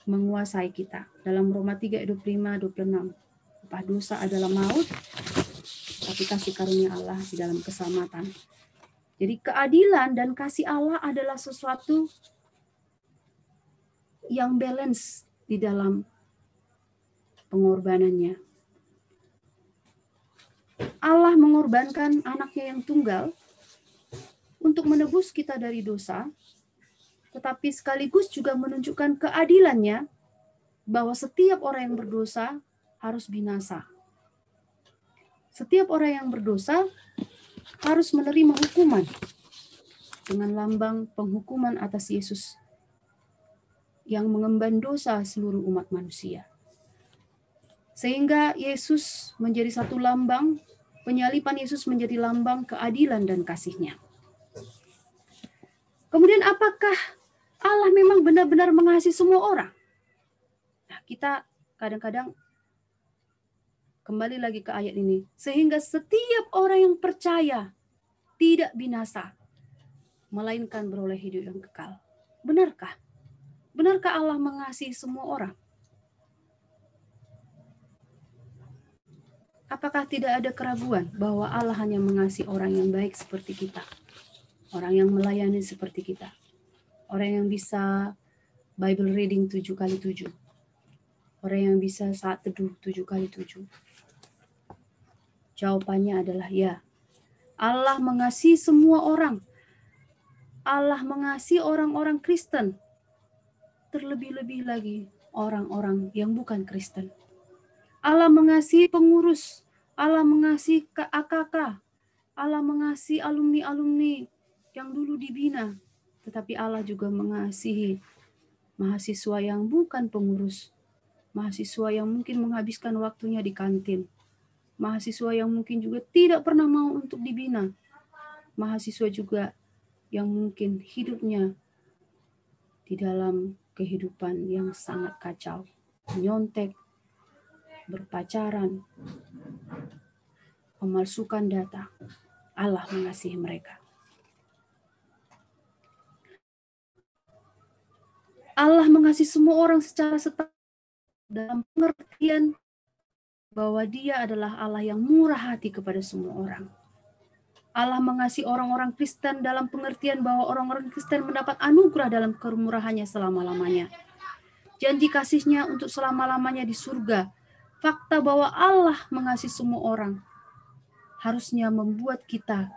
Speaker 2: menguasai kita. Dalam Roma 3 ayat 25-26. Upah dosa adalah maut, tapi kasih karunia Allah di dalam keselamatan. Jadi keadilan dan kasih Allah adalah sesuatu yang balance di dalam pengorbanannya. Allah mengorbankan anaknya yang tunggal untuk menebus kita dari dosa, tetapi sekaligus juga menunjukkan keadilannya bahwa setiap orang yang berdosa harus binasa. Setiap orang yang berdosa harus menerima hukuman dengan lambang penghukuman atas Yesus yang mengemban dosa seluruh umat manusia. Sehingga Yesus menjadi satu lambang, penyaliban Yesus menjadi lambang keadilan dan kasih-Nya. Kemudian apakah Allah memang benar-benar mengasihi semua orang? Nah, kita kadang-kadang kembali lagi ke ayat ini. Sehingga setiap orang yang percaya tidak binasa, melainkan beroleh hidup yang kekal. Benarkah? Benarkah Allah mengasihi semua orang? Apakah tidak ada keraguan bahwa Allah hanya mengasihi orang yang baik seperti kita? Orang yang melayani seperti kita? Orang yang bisa Bible reading 7x7? Orang yang bisa saat teduh 7x7? Jawabannya adalah ya. Allah mengasihi semua orang. Allah mengasihi orang-orang Kristen. Terlebih-lebih lagi orang-orang yang bukan Kristen. Allah mengasihi pengurus. Allah mengasihi AKK. Allah mengasihi alumni-alumni yang dulu dibina. Tetapi Allah juga mengasihi mahasiswa yang bukan pengurus. Mahasiswa yang mungkin menghabiskan waktunya di kantin. Mahasiswa yang mungkin juga tidak pernah mau untuk dibina. Mahasiswa juga yang mungkin hidupnya di dalam kehidupan yang sangat kacau. Menyontek, berpacaran, memalsukan data. Allah mengasihi mereka. Allah mengasihi semua orang secara setara dalam pengertian bahwa Dia adalah Allah yang murah hati kepada semua orang. Allah mengasihi orang-orang Kristen dalam pengertian bahwa orang-orang Kristen mendapat anugerah dalam kemurahannya selama-lamanya. Janji kasih-Nya untuk selama-lamanya di surga. Fakta bahwa Allah mengasihi semua orang harusnya membuat kita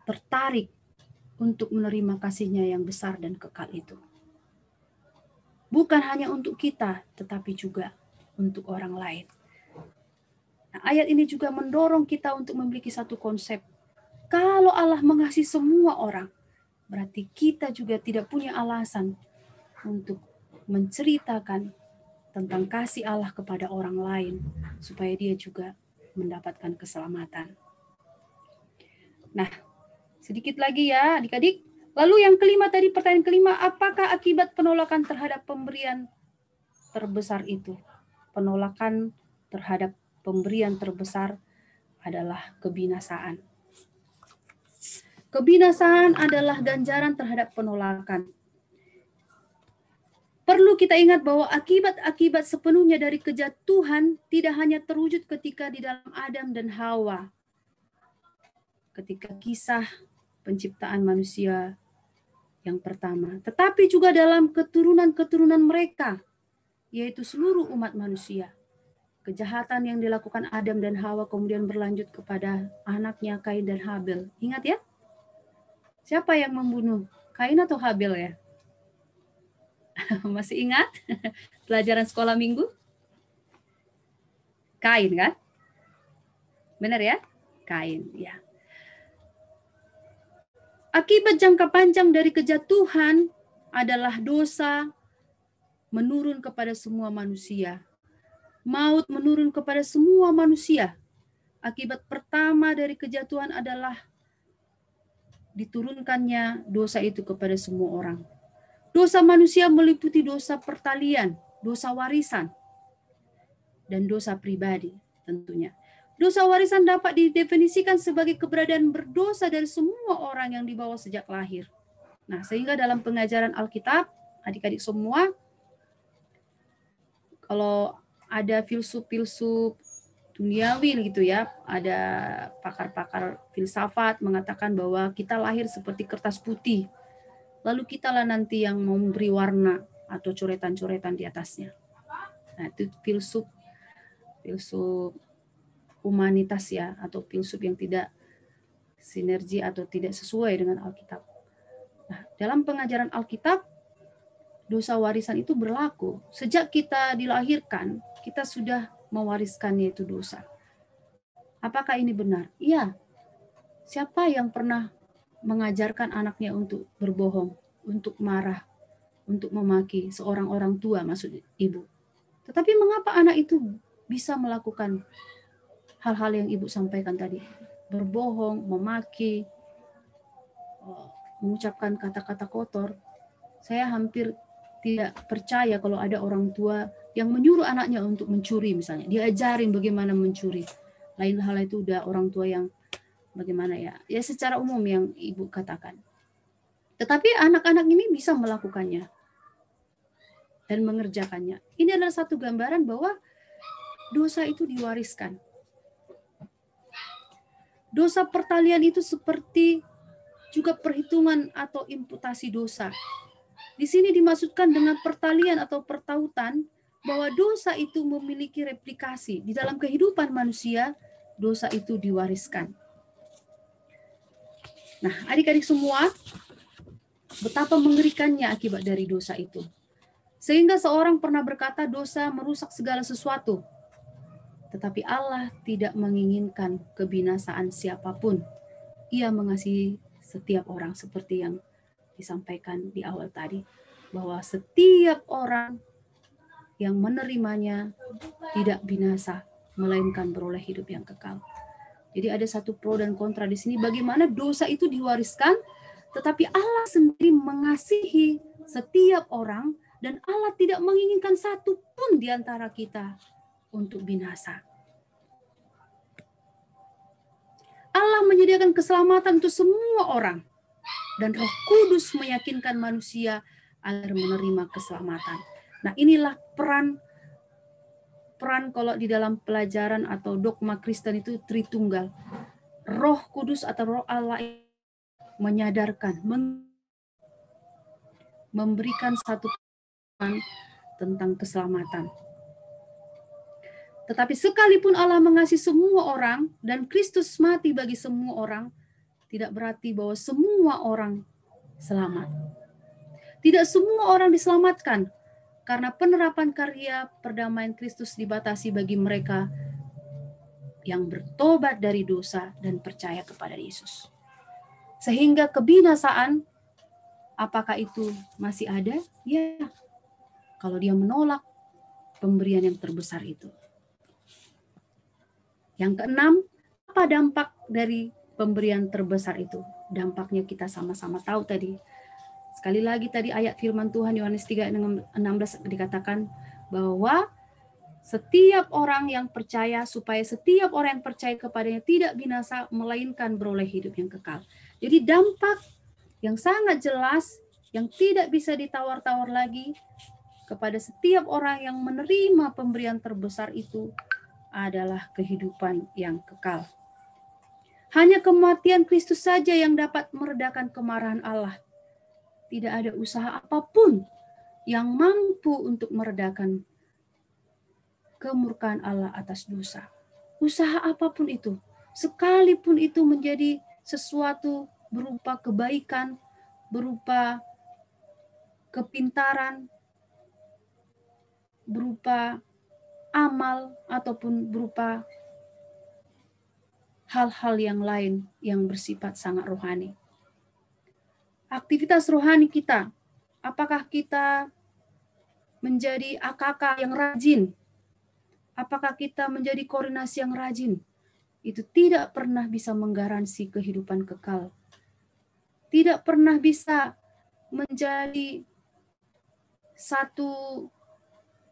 Speaker 2: tertarik untuk menerima kasih-Nya yang besar dan kekal itu. Bukan hanya untuk kita, tetapi juga untuk orang lain. Nah, ayat ini juga mendorong kita untuk memiliki satu konsep. Kalau Allah mengasihi semua orang, berarti kita juga tidak punya alasan untuk menceritakan tentang kasih Allah kepada orang lain, supaya dia juga mendapatkan keselamatan. Nah, sedikit lagi ya adik-adik. Lalu yang kelima tadi, pertanyaan kelima, apakah akibat penolakan terhadap pemberian terbesar itu? Penolakan terhadap pemberian terbesar adalah kebinasaan. Kebinasaan adalah ganjaran terhadap penolakan. Perlu kita ingat bahwa akibat-akibat sepenuhnya dari kejatuhan tidak hanya terwujud ketika di dalam Adam dan Hawa. Ketika kisah penciptaan manusia yang pertama, tetapi juga dalam keturunan-keturunan mereka, yaitu seluruh umat manusia. Kejahatan yang dilakukan Adam dan Hawa kemudian berlanjut kepada anaknya Kain dan Habel. Ingat ya? Siapa yang membunuh? Kain atau Habel ya? Masih ingat? Pelajaran sekolah minggu? Kain kan? Benar ya? Kain, ya. Akibat jangka panjang dari kejatuhan adalah dosa menurun kepada semua manusia. Maut menurun kepada semua manusia. Akibat pertama dari kejatuhan adalah diturunkannya dosa itu kepada semua orang. Dosa manusia meliputi dosa pertalian, dosa warisan, dan dosa pribadi tentunya. Dosa warisan dapat didefinisikan sebagai keberadaan berdosa dari semua orang yang dibawa sejak lahir. Nah, sehingga dalam pengajaran Alkitab, adik-adik semua, kalau ada filsuf-filsuf duniawi gitu ya, ada pakar-pakar filsafat mengatakan bahwa kita lahir seperti kertas putih, lalu kitalah nanti yang memberi warna atau coretan-coretan di atasnya. Nah, itu filsuf humanitas ya, atau filsuf yang tidak sinergi atau tidak sesuai dengan Alkitab. Nah, dalam pengajaran Alkitab, dosa warisan itu berlaku. Sejak kita dilahirkan, kita sudah mewariskannya itu dosa. Apakah ini benar? Iya. Siapa yang pernah mengajarkan anaknya untuk berbohong, untuk marah, untuk memaki seorang orang tua, maksud ibu? Tetapi mengapa anak itu bisa melakukan hal-hal yang ibu sampaikan tadi? Berbohong, memaki, mengucapkan kata-kata kotor. Saya hampir tidak percaya kalau ada orang tua yang menyuruh anaknya untuk mencuri misalnya. Diajarin bagaimana mencuri. Lain hal itu udah orang tua yang bagaimana ya. Ya secara umum yang ibu katakan. Tetapi anak-anak ini bisa melakukannya dan mengerjakannya. Ini adalah satu gambaran bahwa dosa itu diwariskan. Dosa pertalian itu seperti juga perhitungan atau imputasi dosa. Di sini dimaksudkan dengan pertalian atau pertautan bahwa dosa itu memiliki replikasi. Di dalam kehidupan manusia, dosa itu diwariskan. Nah, adik-adik semua, betapa mengerikannya akibat dari dosa itu. Sehingga seorang pernah berkata dosa merusak segala sesuatu. Tetapi Allah tidak menginginkan kebinasaan siapapun. Ia mengasihi setiap orang seperti yang disampaikan di awal tadi. Bahwa setiap orang yang menerimanya tidak binasa, melainkan beroleh hidup yang kekal. Jadi ada satu pro dan kontra di sini. Bagaimana dosa itu diwariskan, tetapi Allah sendiri mengasihi setiap orang dan Allah tidak menginginkan satu pun di antara kita untuk binasa. Allah menyediakan keselamatan untuk semua orang dan Roh Kudus meyakinkan manusia agar menerima keselamatan. Nah, inilah peran kalau di dalam pelajaran atau dogma Kristen itu Tritunggal. Roh Kudus atau Roh Allah menyadarkan, memberikan satu tentang keselamatan. Tetapi sekalipun Allah mengasihi semua orang dan Kristus mati bagi semua orang, tidak berarti bahwa semua orang selamat. Tidak semua orang diselamatkan karena penerapan karya perdamaian Kristus dibatasi bagi mereka yang bertobat dari dosa dan percaya kepada Yesus. Sehingga kebinasaan, apakah itu masih ada? Ya, kalau dia menolak pemberian yang terbesar itu. Yang keenam, apa dampak dari pemberian terbesar itu? Dampaknya kita sama-sama tahu tadi. Sekali lagi tadi ayat firman Tuhan Yohanes 3:16 dikatakan bahwa setiap orang yang percaya, supaya setiap orang yang percaya kepadanya tidak binasa, melainkan beroleh hidup yang kekal. Jadi dampak yang sangat jelas, yang tidak bisa ditawar-tawar lagi kepada setiap orang yang menerima pemberian terbesar itu adalah kehidupan yang kekal. Hanya kematian Kristus saja yang dapat meredakan kemarahan Allah. Tidak ada usaha apapun yang mampu untuk meredakan kemurkaan Allah atas dosa. Usaha apapun itu, sekalipun itu menjadi sesuatu berupa kebaikan, berupa kepintaran, berupa amal, ataupun berupa hal-hal yang lain yang bersifat sangat rohani. Aktivitas rohani kita, apakah kita menjadi AKK yang rajin? Apakah kita menjadi koordinasi yang rajin? Itu tidak pernah bisa menggaransi kehidupan kekal. Tidak pernah bisa menjadi satu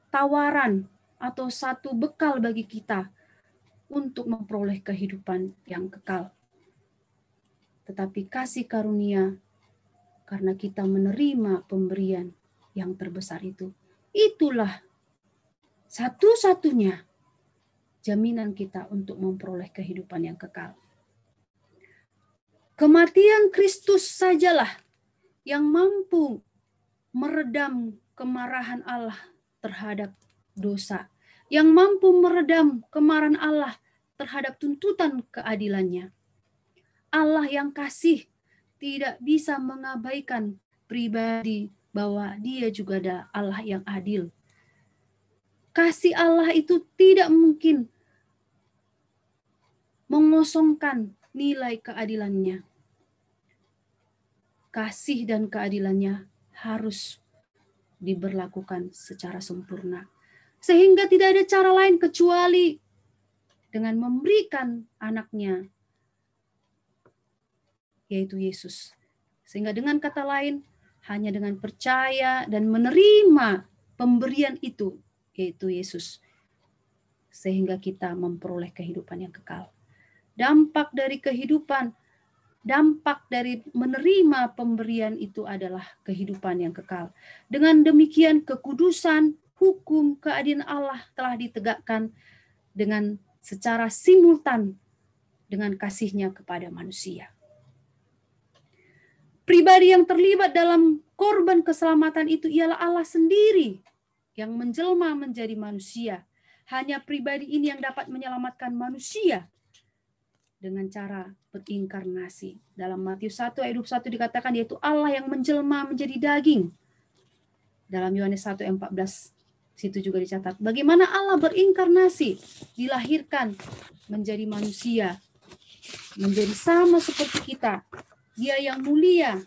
Speaker 2: tawaran atau satu bekal bagi kita untuk memperoleh kehidupan yang kekal. Tetapi kasih karunia karena kita menerima pemberian yang terbesar itu. Itulah satu-satunya jaminan kita untuk memperoleh kehidupan yang kekal. Kematian Kristus sajalah yang mampu meredam kemarahan Allah terhadap dosa, yang mampu meredam kemarahan Allah terhadap tuntutan keadilannya. Allah yang kasih tidak bisa mengabaikan pribadi bahwa Dia juga ada Allah yang adil. Kasih Allah itu tidak mungkin mengosongkan nilai keadilannya. Kasih dan keadilannya harus diberlakukan secara sempurna. Sehingga tidak ada cara lain kecuali dengan memberikan anaknya, yaitu Yesus. Sehingga dengan kata lain, hanya dengan percaya dan menerima pemberian itu, yaitu Yesus, sehingga kita memperoleh kehidupan yang kekal. Dampak dari kehidupan, dampak dari menerima pemberian itu adalah kehidupan yang kekal. Dengan demikian kekudusan, hukum, keadilan Allah telah ditegakkan dengan secara simultan dengan kasih-Nya kepada manusia. Pribadi yang terlibat dalam korban keselamatan itu ialah Allah sendiri yang menjelma menjadi manusia. Hanya pribadi ini yang dapat menyelamatkan manusia dengan cara berinkarnasi. Dalam Matius 1 ayat 21 dikatakan yaitu Allah yang menjelma menjadi daging. Dalam Yohanes 1 ayat 14 situ juga dicatat bagaimana Allah berinkarnasi, dilahirkan menjadi manusia, menjadi sama seperti kita. Dia yang mulia,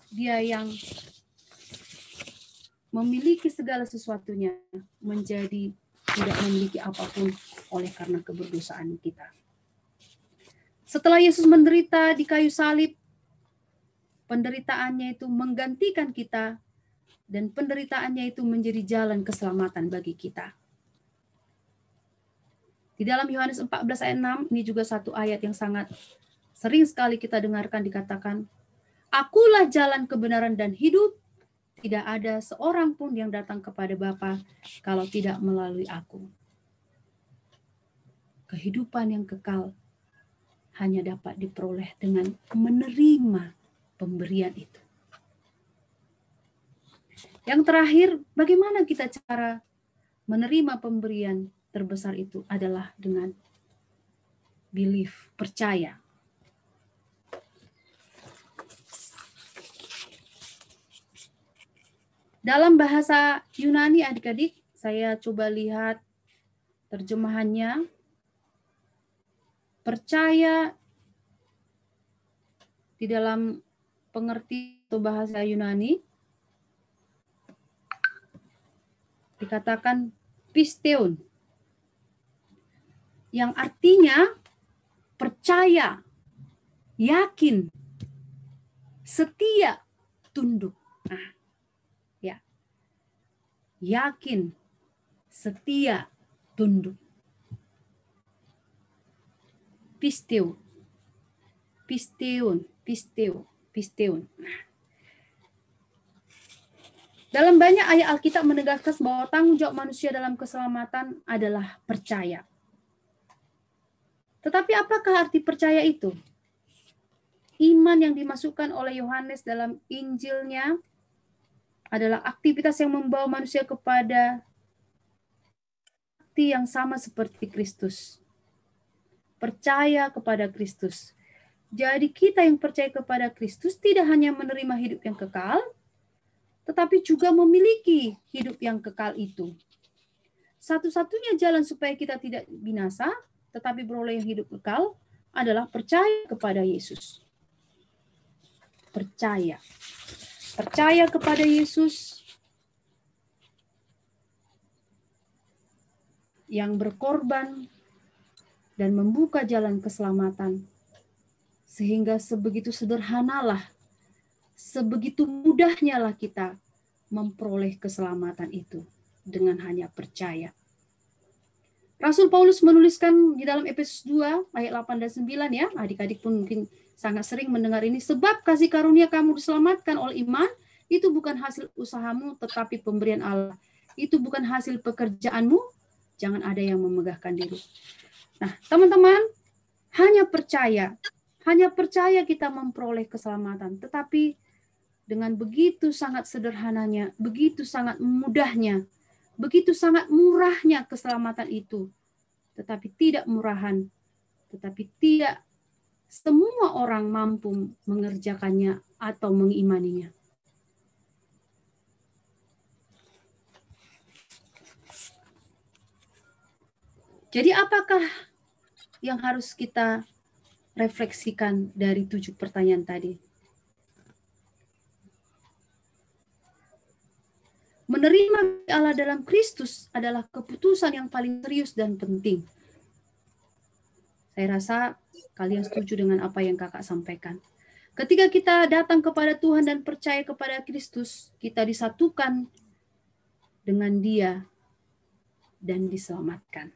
Speaker 2: Dia yang memiliki segala sesuatunya, menjadi tidak memiliki apapun oleh karena keberdosaan kita. Setelah Yesus menderita di kayu salib, penderitaannya itu menggantikan kita, dan penderitaannya itu menjadi jalan keselamatan bagi kita. Di dalam Yohanes 14 ayat 6, ini juga satu ayat yang sangat sering sekali kita dengarkan dikatakan, Akulah jalan kebenaran dan hidup, tidak ada seorang pun yang datang kepada Bapa kalau tidak melalui aku. Kehidupan yang kekal hanya dapat diperoleh dengan menerima pemberian itu. Yang terakhir, bagaimana kita cara menerima pemberian terbesar itu adalah dengan belief, percaya. Dalam bahasa Yunani adik-adik, saya coba lihat terjemahannya. Percaya di dalam pengertian atau bahasa Yunani dikatakan pisteon, yang artinya percaya, yakin, setia, tunduk. Nah, ya, yakin, setia, tunduk. Pisteo, pisteon, pisteo, pisteon. Nah, dalam banyak ayat Alkitab menegaskan bahwa tanggung jawab manusia dalam keselamatan adalah percaya. Tetapi apakah arti percaya itu? Iman yang dimasukkan oleh Yohanes dalam Injilnya adalah aktivitas yang membawa manusia kepada arti yang sama seperti Kristus. Percaya kepada Kristus. Jadi kita yang percaya kepada Kristus tidak hanya menerima hidup yang kekal, tetapi juga memiliki hidup yang kekal itu. Satu-satunya jalan supaya kita tidak binasa, tetapi beroleh hidup kekal adalah percaya kepada Yesus. Percaya. Percaya kepada Yesus yang berkorban dan membuka jalan keselamatan. Sehingga sebegitu sederhanalah, sebegitu mudahnya lah kita memperoleh keselamatan itu dengan hanya percaya. Rasul Paulus menuliskan di dalam Efesus 2 ayat 8 dan 9 ya, adik-adik pun mungkin sangat sering mendengar ini. Sebab kasih karunia kamu diselamatkan oleh iman, itu bukan hasil usahamu tetapi pemberian Allah. Itu bukan hasil pekerjaanmu, jangan ada yang memegahkan diri. Nah, teman-teman, hanya percaya kita memperoleh keselamatan. Tetapi dengan begitu sangat sederhananya, begitu sangat mudahnya, begitu sangat murahnya keselamatan itu, tetapi tidak murahan, tetapi tidak semua orang mampu mengerjakannya atau mengimaninya. Jadi apakah yang harus kita refleksikan dari 7 pertanyaan tadi? Menerima Allah dalam Kristus adalah keputusan yang paling serius dan penting. Saya rasa kalian setuju dengan apa yang kakak sampaikan. Ketika kita datang kepada Tuhan dan percaya kepada Kristus, kita disatukan dengan Dia dan diselamatkan.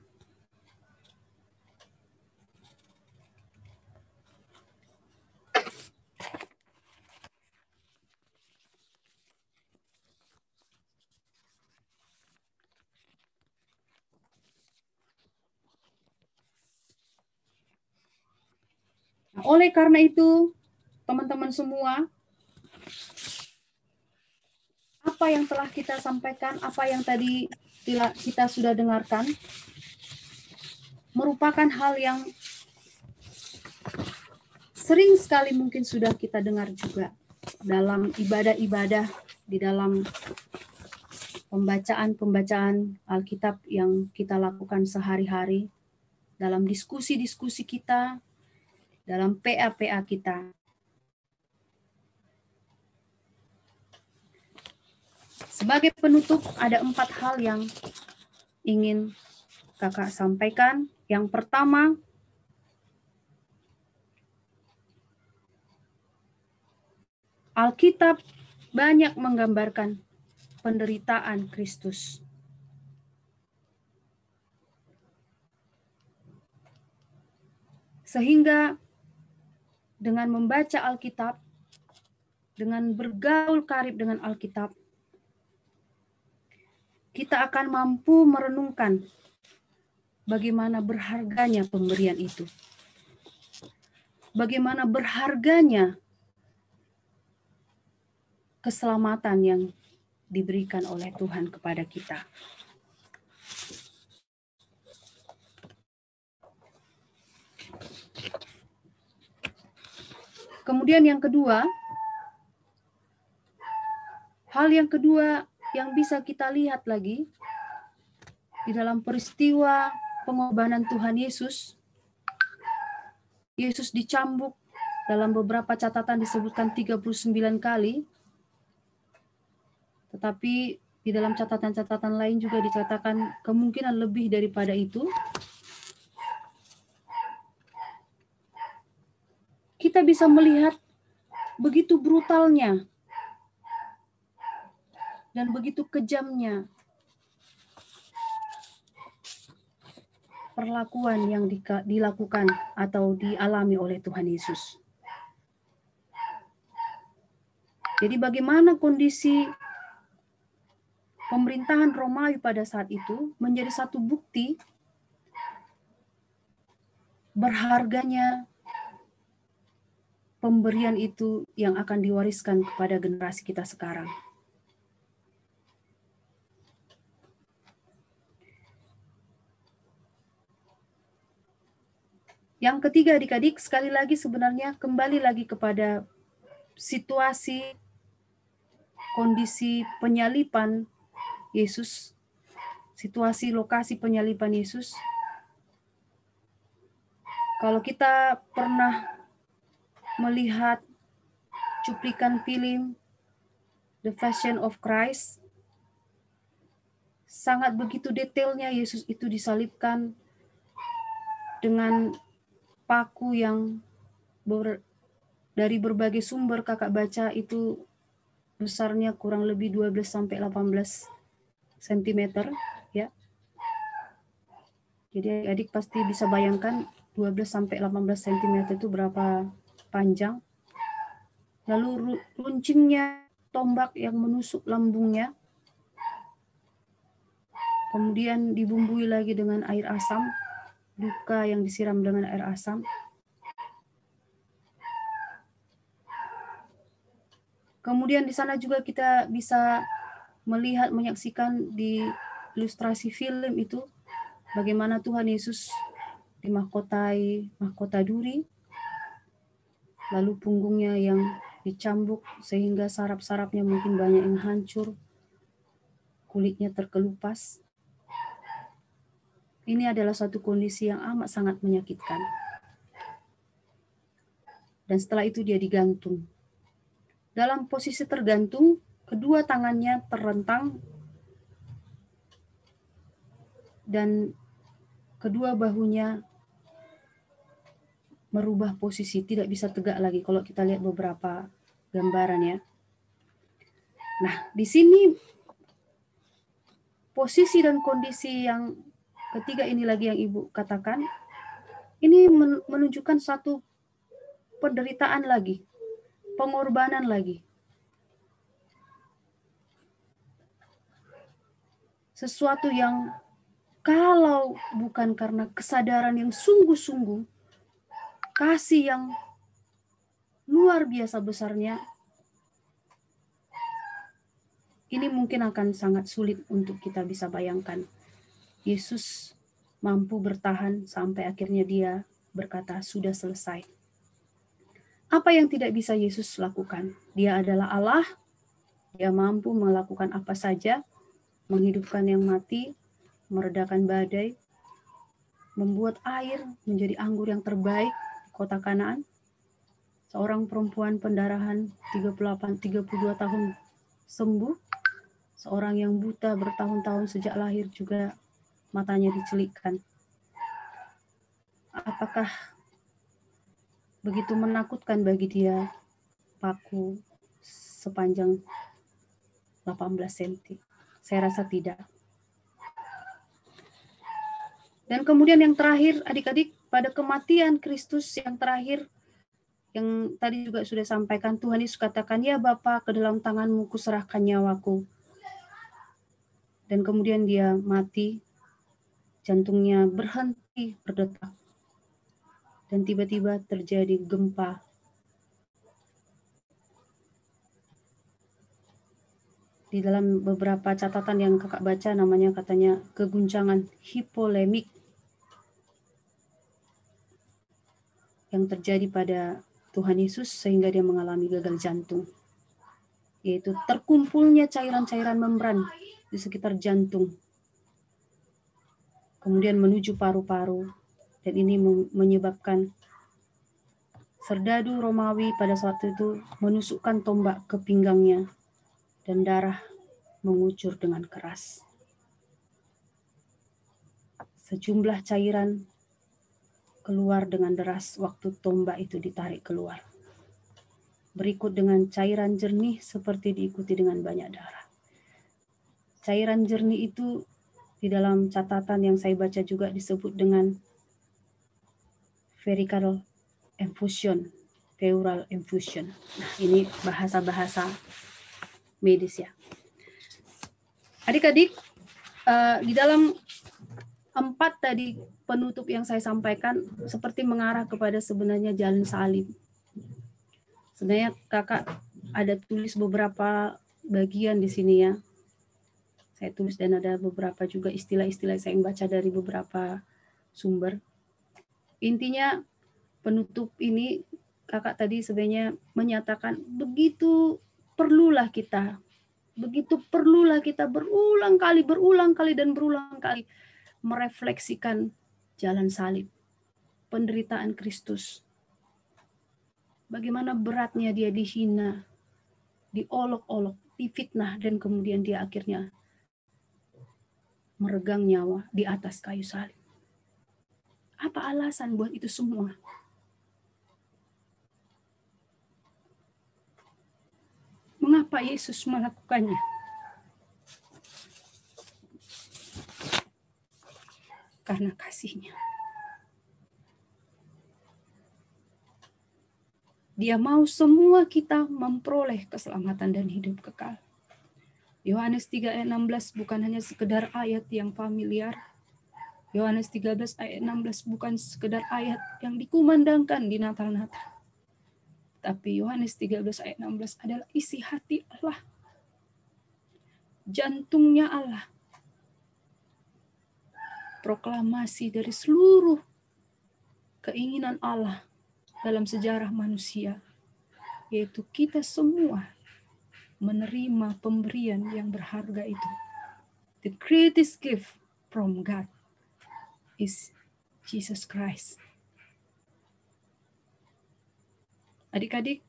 Speaker 2: Oleh karena itu, teman-teman semua, apa yang telah kita sampaikan, apa yang tadi kita sudah dengarkan, merupakan hal yang sering sekali mungkin sudah kita dengar juga dalam ibadah-ibadah, di dalam pembacaan-pembacaan Alkitab yang kita lakukan sehari-hari, dalam diskusi-diskusi kita, dalam PA-PA kita. Sebagai penutup, ada 4 hal yang ingin kakak sampaikan. Yang pertama, Alkitab banyak menggambarkan penderitaan Kristus. Sehingga dengan membaca Alkitab, dengan bergaul karib dengan Alkitab, kita akan mampu merenungkan bagaimana berharganya pemberian itu. Bagaimana berharganya keselamatan yang diberikan oleh Tuhan kepada kita. Kemudian yang kedua, hal yang kedua yang bisa kita lihat lagi di dalam peristiwa pengorbanan Tuhan Yesus. Yesus dicambuk, dalam beberapa catatan disebutkan 39 kali. Tetapi di dalam catatan-catatan lain juga dikatakan kemungkinan lebih daripada itu. Kita bisa melihat begitu brutalnya dan begitu kejamnya perlakuan yang dilakukan atau dialami oleh Tuhan Yesus. Jadi bagaimana kondisi pemerintahan Romawi pada saat itu menjadi satu bukti berharganya pemberian itu yang akan diwariskan kepada generasi kita sekarang. Yang ketiga, adik-adik, sekali lagi sebenarnya kembali lagi kepada situasi, kondisi penyaliban Yesus, situasi lokasi penyaliban Yesus. Kalau kita pernah melihat cuplikan film The Passion of Christ, sangat begitu detailnya Yesus itu disalibkan dengan paku yang dari berbagai sumber kakak baca itu besarnya kurang lebih 12 sampai 18 cm ya. Jadi adik pasti bisa bayangkan 12 sampai 18 cm itu berapa panjang. Lalu runcingnya tombak yang menusuk lambungnya. Kemudian dibumbui lagi dengan air asam, luka yang disiram dengan air asam. Kemudian di sana juga kita bisa melihat, menyaksikan di ilustrasi film itu bagaimana Tuhan Yesus dimahkotai mahkota duri, lalu punggungnya yang dicambuk sehingga saraf-sarafnya mungkin banyak yang hancur, kulitnya terkelupas. Ini adalah suatu kondisi yang amat sangat menyakitkan. Dan setelah itu dia digantung. Dalam posisi tergantung, kedua tangannya terrentang dan kedua bahunya merubah posisi, tidak bisa tegak lagi kalau kita lihat beberapa gambaran ya. Nah, di sini posisi dan kondisi yang ketiga ini lagi yang Ibu katakan, ini menunjukkan satu penderitaan lagi, pengorbanan lagi. Sesuatu yang kalau bukan karena kesadaran yang sungguh-sungguh, kasih yang luar biasa besarnya, ini mungkin akan sangat sulit untuk kita bisa bayangkan. Yesus mampu bertahan sampai akhirnya dia berkata, sudah selesai. Apa yang tidak bisa Yesus lakukan? Dia adalah Allah, dia mampu melakukan apa saja, menghidupkan yang mati, meredakan badai, membuat air menjadi anggur yang terbaik di kota Kanaan. Seorang perempuan pendarahan 32 tahun sembuh. Seorang yang buta bertahun-tahun sejak lahir juga matanya dicelikkan. Apakah begitu menakutkan bagi dia paku sepanjang 18 cm? Saya rasa tidak. Dan kemudian yang terakhir, adik-adik, pada kematian Kristus yang terakhir, yang tadi juga sudah sampaikan, Tuhan Yesus katakan, ya Bapa, ke dalam tanganmu kuserahkan nyawaku. Dan kemudian dia mati, jantungnya berhenti berdetak. Dan tiba-tiba terjadi gempa. Di dalam beberapa catatan yang kakak baca, namanya katanya keguncangan hipolemik yang terjadi pada Tuhan Yesus sehingga dia mengalami gagal jantung. Yaitu terkumpulnya cairan-cairan membran di sekitar jantung. Kemudian menuju paru-paru. Dan ini menyebabkan serdadu Romawi pada saat itu menusukkan tombak ke pinggangnya. Dan darah mengucur dengan keras. Sejumlah cairan keluar dengan deras waktu tombak itu ditarik keluar. Berikut dengan cairan jernih seperti diikuti dengan banyak darah. Cairan jernih itu di dalam catatan yang saya baca juga disebut dengan vertical infusion, pleural infusion. Nah, ini bahasa-bahasa medis ya. Adik-adik, di dalam 4 tadi penutup yang saya sampaikan seperti mengarah kepada sebenarnya jalan salib. Sebenarnya kakak ada tulis beberapa bagian di sini ya. Saya tulis dan ada beberapa juga istilah-istilah saya yang baca dari beberapa sumber. Intinya penutup ini kakak tadi sebenarnya menyatakan begitu perlulah kita berulang kali dan berulang kali merefleksikan jalan salib, penderitaan Kristus. Bagaimana beratnya dia dihina, diolok-olok, difitnah, dan kemudian dia akhirnya meregang nyawa di atas kayu salib. Apa alasan buat itu semua? Mengapa Mengapa Yesus melakukannya? Karena kasih-Nya. Dia mau semua kita memperoleh keselamatan dan hidup kekal. Yohanes 3 ayat 16 bukan hanya sekedar ayat yang familiar. Yohanes 13 ayat 16 bukan sekedar ayat yang dikumandangkan di Natal-Natal. Tapi Yohanes 13 ayat 16 adalah isi hati Allah. Jantungnya Allah. Proklamasi dari seluruh keinginan Allah dalam sejarah manusia, yaitu kita semua menerima pemberian yang berharga itu. The greatest gift from God is Jesus Christ. Adik-adik,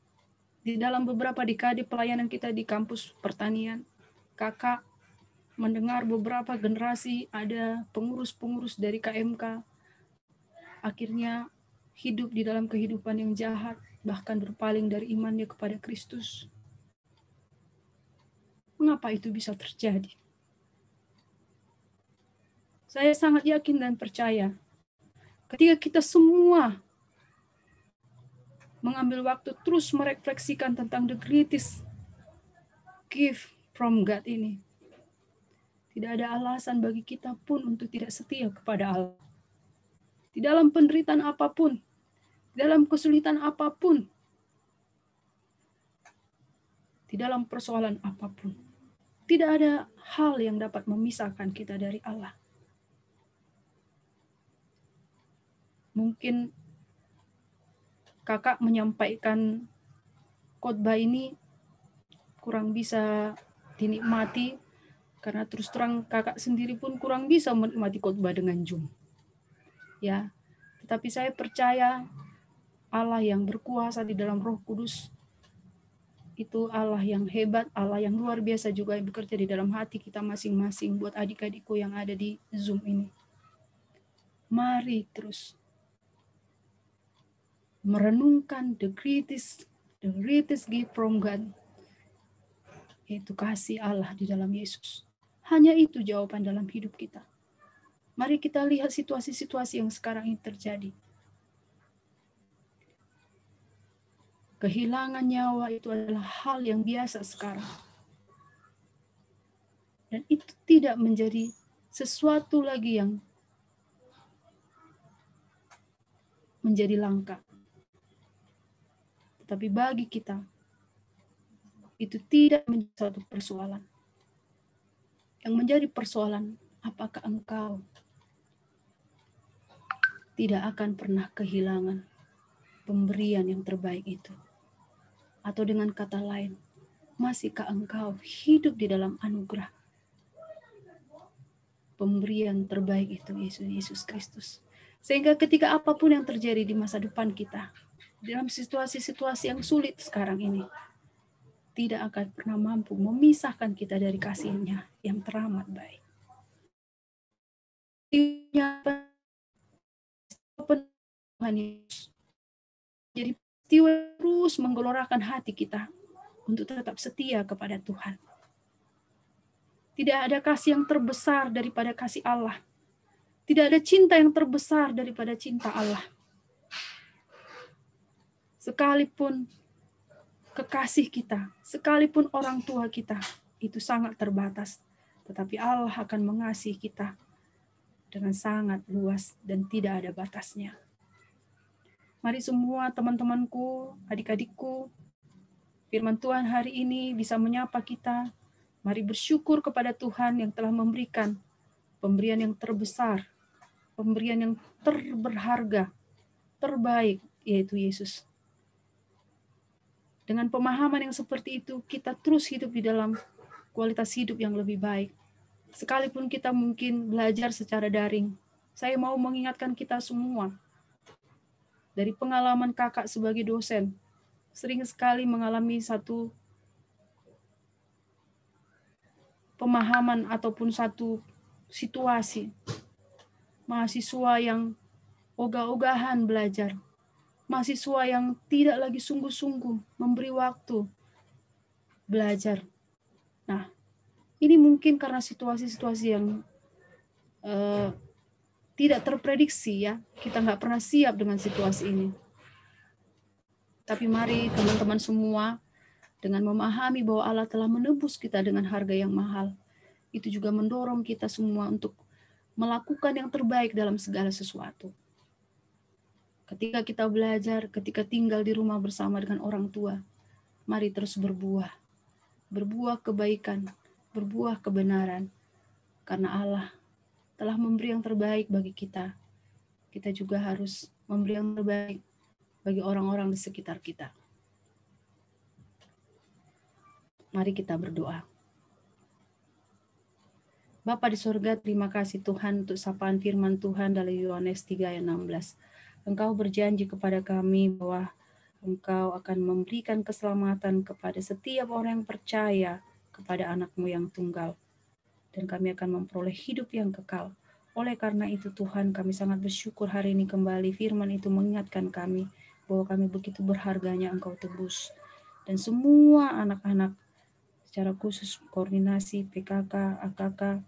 Speaker 2: di dalam beberapa dekade pelayanan kita di kampus pertanian, kakak mendengar beberapa generasi ada pengurus-pengurus dari KMK akhirnya hidup di dalam kehidupan yang jahat, bahkan berpaling dari imannya kepada Kristus. Mengapa itu bisa terjadi? Saya sangat yakin dan percaya ketika kita semua mengambil waktu terus merefleksikan tentang the greatest gift from God ini, tidak ada alasan bagi kita pun untuk tidak setia kepada Allah. Di dalam penderitaan apapun, dalam kesulitan apapun, di dalam persoalan apapun, tidak ada hal yang dapat memisahkan kita dari Allah. Mungkin kakak menyampaikan khotbah ini kurang bisa dinikmati, karena terus terang kakak sendiri pun kurang bisa menikmati khotbah dengan Zoom. Ya, tetapi saya percaya Allah yang berkuasa di dalam Roh Kudus itu Allah yang hebat, Allah yang luar biasa juga yang bekerja di dalam hati kita masing-masing buat adik-adikku yang ada di Zoom ini. Mari terus merenungkan the greatest gift from God, yaitu kasih Allah di dalam Yesus. Hanya itu jawaban dalam hidup kita. Mari kita lihat situasi-situasi yang sekarang ini terjadi. Kehilangan nyawa itu adalah hal yang biasa sekarang. Dan itu tidak menjadi sesuatu lagi yang menjadi langka. Tetapi bagi kita, itu tidak menjadi suatu persoalan. Yang menjadi persoalan, apakah engkau tidak akan pernah kehilangan pemberian yang terbaik itu? Atau dengan kata lain, masihkah engkau hidup di dalam anugerah pemberian terbaik itu, Yesus Kristus? Sehingga ketika apapun yang terjadi di masa depan kita, dalam situasi-situasi yang sulit sekarang ini, tidak akan pernah mampu memisahkan kita dari kasih-Nya yang teramat baik. Tuhan Yesus jadi peristiwa terus menggelorakan hati kita untuk tetap setia kepada Tuhan. Tidak ada kasih yang terbesar daripada kasih Allah. Tidak ada cinta yang terbesar daripada cinta Allah. Sekalipun kekasih kita, sekalipun orang tua kita, itu sangat terbatas. Tetapi Allah akan mengasihi kita dengan sangat luas dan tidak ada batasnya. Mari semua teman-temanku, adik-adikku, firman Tuhan hari ini bisa menyapa kita. Mari bersyukur kepada Tuhan yang telah memberikan pemberian yang terbesar, pemberian yang terberharga, terbaik, yaitu Yesus. Dengan pemahaman yang seperti itu, kita terus hidup di dalam kualitas hidup yang lebih baik. Sekalipun kita mungkin belajar secara daring, saya mau mengingatkan kita semua, dari pengalaman kakak sebagai dosen, sering sekali mengalami satu pemahaman ataupun satu situasi. Mahasiswa yang ogah-ogahan belajar. Mahasiswa yang tidak lagi sungguh-sungguh memberi waktu belajar. Nah, ini mungkin karena situasi-situasi yang tidak terprediksi ya. Kita nggak pernah siap dengan situasi ini. Tapi mari teman-teman semua, dengan memahami bahwa Allah telah menebus kita dengan harga yang mahal, itu juga mendorong kita semua untuk melakukan yang terbaik dalam segala sesuatu. Ketika kita belajar, ketika tinggal di rumah bersama dengan orang tua, mari terus berbuah. Berbuah kebaikan, berbuah kebenaran. Karena Allah telah memberi yang terbaik bagi kita. Kita juga harus memberi yang terbaik bagi orang-orang di sekitar kita. Mari kita berdoa. Bapa di sorga, terima kasih Tuhan untuk sapaan firman Tuhan dari Yohanes 3 ayat 16. Engkau berjanji kepada kami bahwa Engkau akan memberikan keselamatan kepada setiap orang yang percaya kepada anak-Mu yang tunggal. Dan kami akan memperoleh hidup yang kekal. Oleh karena itu Tuhan, kami sangat bersyukur hari ini kembali firman itu mengingatkan kami bahwa kami begitu berharganya Engkau tebus. Dan semua anak-anak secara khusus koordinasi PKK, AKK,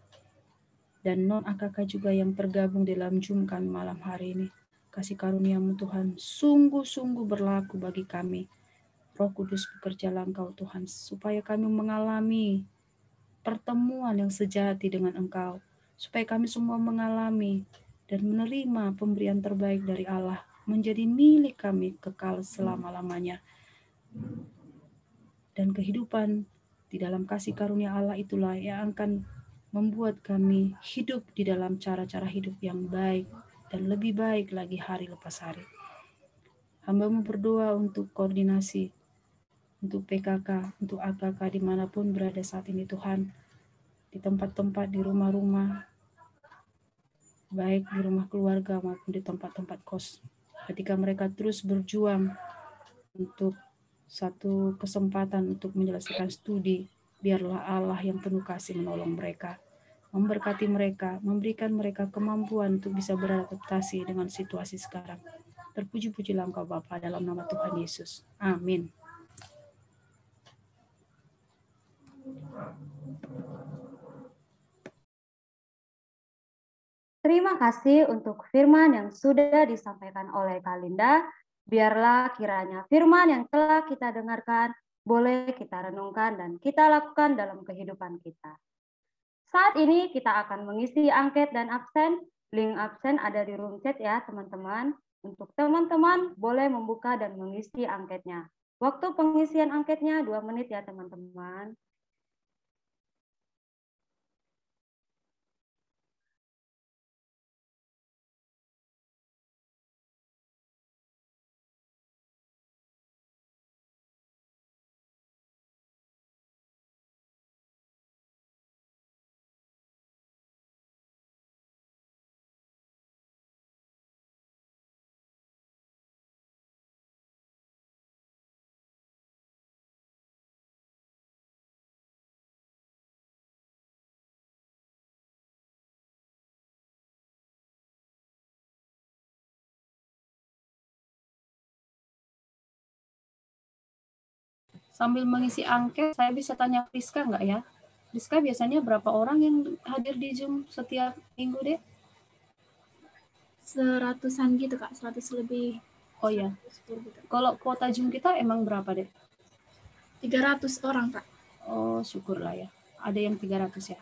Speaker 2: dan non-AKK juga yang tergabung dalam Zoom kami malam hari ini. Kasih karunia-Mu Tuhan sungguh-sungguh berlaku bagi kami. Roh Kudus bekerjalah Engkau Tuhan, supaya kami mengalami pertemuan yang sejati dengan Engkau. Supaya kami semua mengalami dan menerima pemberian terbaik dari Allah, menjadi milik kami kekal selama-lamanya. Dan kehidupan di dalam kasih karunia Allah itulah yang akan membuat kami hidup di dalam cara-cara hidup yang baik dan lebih baik lagi hari lepas hari. Hamba-Mu berdoa untuk koordinasi, untuk PKK, untuk AKK dimanapun berada saat ini Tuhan, di tempat-tempat, di rumah-rumah, baik di rumah keluarga maupun di tempat-tempat kos. Ketika mereka terus berjuang untuk satu kesempatan untuk menyelesaikan studi, biarlah Allah yang penuh kasih menolong mereka, memberkati mereka, memberikan mereka kemampuan untuk bisa beradaptasi dengan situasi sekarang. Terpuji-pujilah Engkau Bapa dalam nama Tuhan Yesus. Amin.
Speaker 1: Terima kasih untuk firman yang sudah disampaikan oleh Kak Linda. Biarlah kiranya firman yang telah kita dengarkan boleh kita renungkan dan kita lakukan dalam kehidupan kita. Saat ini kita akan mengisi angket dan absen. Link absen ada di room chat ya teman-teman. Untuk teman-teman boleh membuka dan mengisi angketnya. Waktu pengisian angketnya 2 menit ya teman-teman.
Speaker 2: Sambil mengisi angket, saya bisa tanya Rizka nggak ya? Rizka biasanya berapa orang yang hadir di Zoom setiap minggu deh?
Speaker 6: 100-an gitu Kak, 100 lebih.
Speaker 2: Oh ya,
Speaker 6: 110 gitu.
Speaker 2: kalau kuota Zoom kita emang berapa deh?
Speaker 6: 300 orang Kak.
Speaker 2: Oh syukurlah ya, ada yang 300 ya.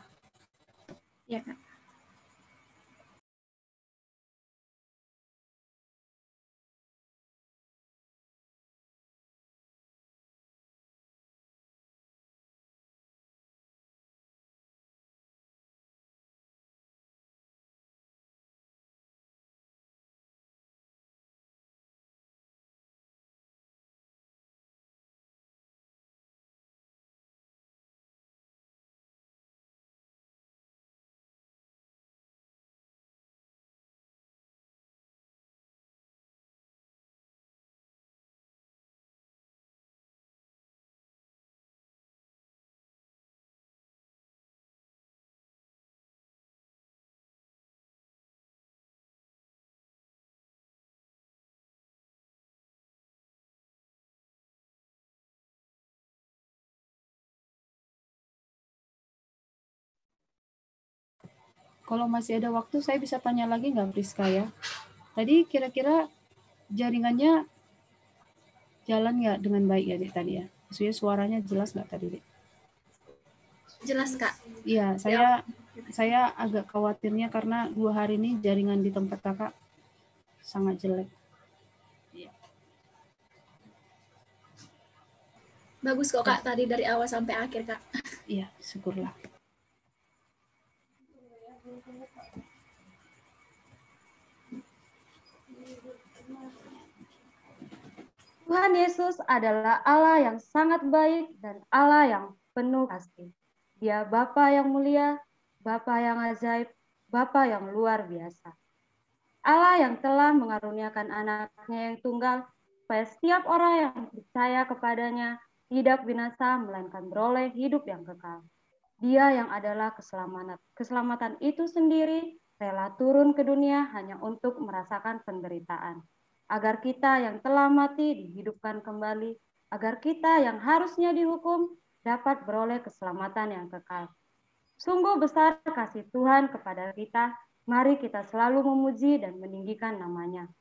Speaker 6: Ya Kak.
Speaker 2: Kalau masih ada waktu, saya bisa tanya lagi nggak, Priska ya? Tadi kira-kira jaringannya jalan nggak dengan baik ya, Dek, tadi ya? Maksudnya suaranya jelas nggak tadi, Dek?
Speaker 6: Jelas, Kak.
Speaker 2: Iya, saya agak khawatirnya karena 2 hari ini jaringan di tempat kakak sangat jelek. Iya.
Speaker 6: Bagus kok, Kak, tadi dari awal sampai akhir, Kak.
Speaker 2: Iya, syukurlah.
Speaker 1: Tuhan Yesus adalah Allah yang sangat baik dan Allah yang penuh kasih. Dia Bapa yang mulia, Bapa yang ajaib, Bapa yang luar biasa. Allah yang telah mengaruniakan anaknya yang tunggal, supaya setiap orang yang percaya kepadanya tidak binasa, melainkan beroleh hidup yang kekal. Dia yang adalah keselamatan itu sendiri, rela turun ke dunia hanya untuk merasakan penderitaan. Agar kita yang telah mati dihidupkan kembali, agar kita yang harusnya dihukum dapat beroleh keselamatan yang kekal. Sungguh besar kasih Tuhan kepada kita, mari kita selalu memuji dan meninggikan namanya.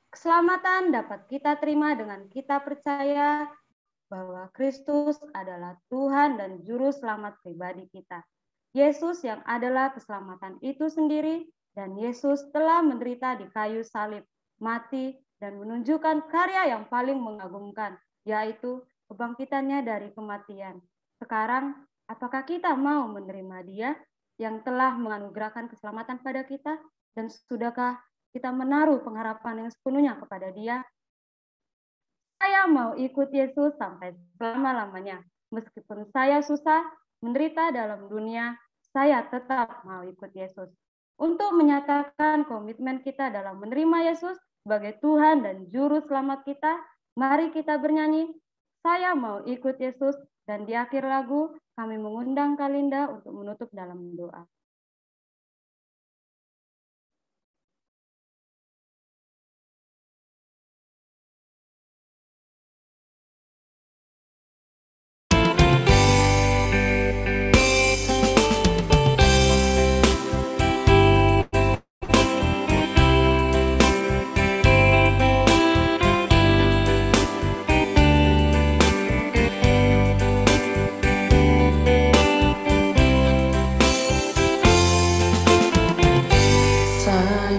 Speaker 1: Keselamatan dapat kita terima dengan kita percaya bahwa Kristus adalah Tuhan dan Juru Selamat pribadi kita. Yesus yang adalah keselamatan itu sendiri, dan Yesus telah menderita di kayu salib, mati, dan menunjukkan karya yang paling mengagumkan, yaitu kebangkitannya dari kematian. Sekarang, apakah kita mau menerima Dia yang telah menganugerahkan keselamatan pada kita, dan sudahkah kita menaruh pengharapan yang sepenuhnya kepada Dia? Saya mau ikut Yesus sampai selama-lamanya. Meskipun saya susah, menderita dalam dunia, saya tetap mau ikut Yesus. Untuk menyatakan komitmen kita dalam menerima Yesus sebagai Tuhan dan Juru Selamat kita, mari kita bernyanyi, saya mau ikut Yesus, dan di akhir lagu kami mengundang Kalinda untuk menutup dalam doa.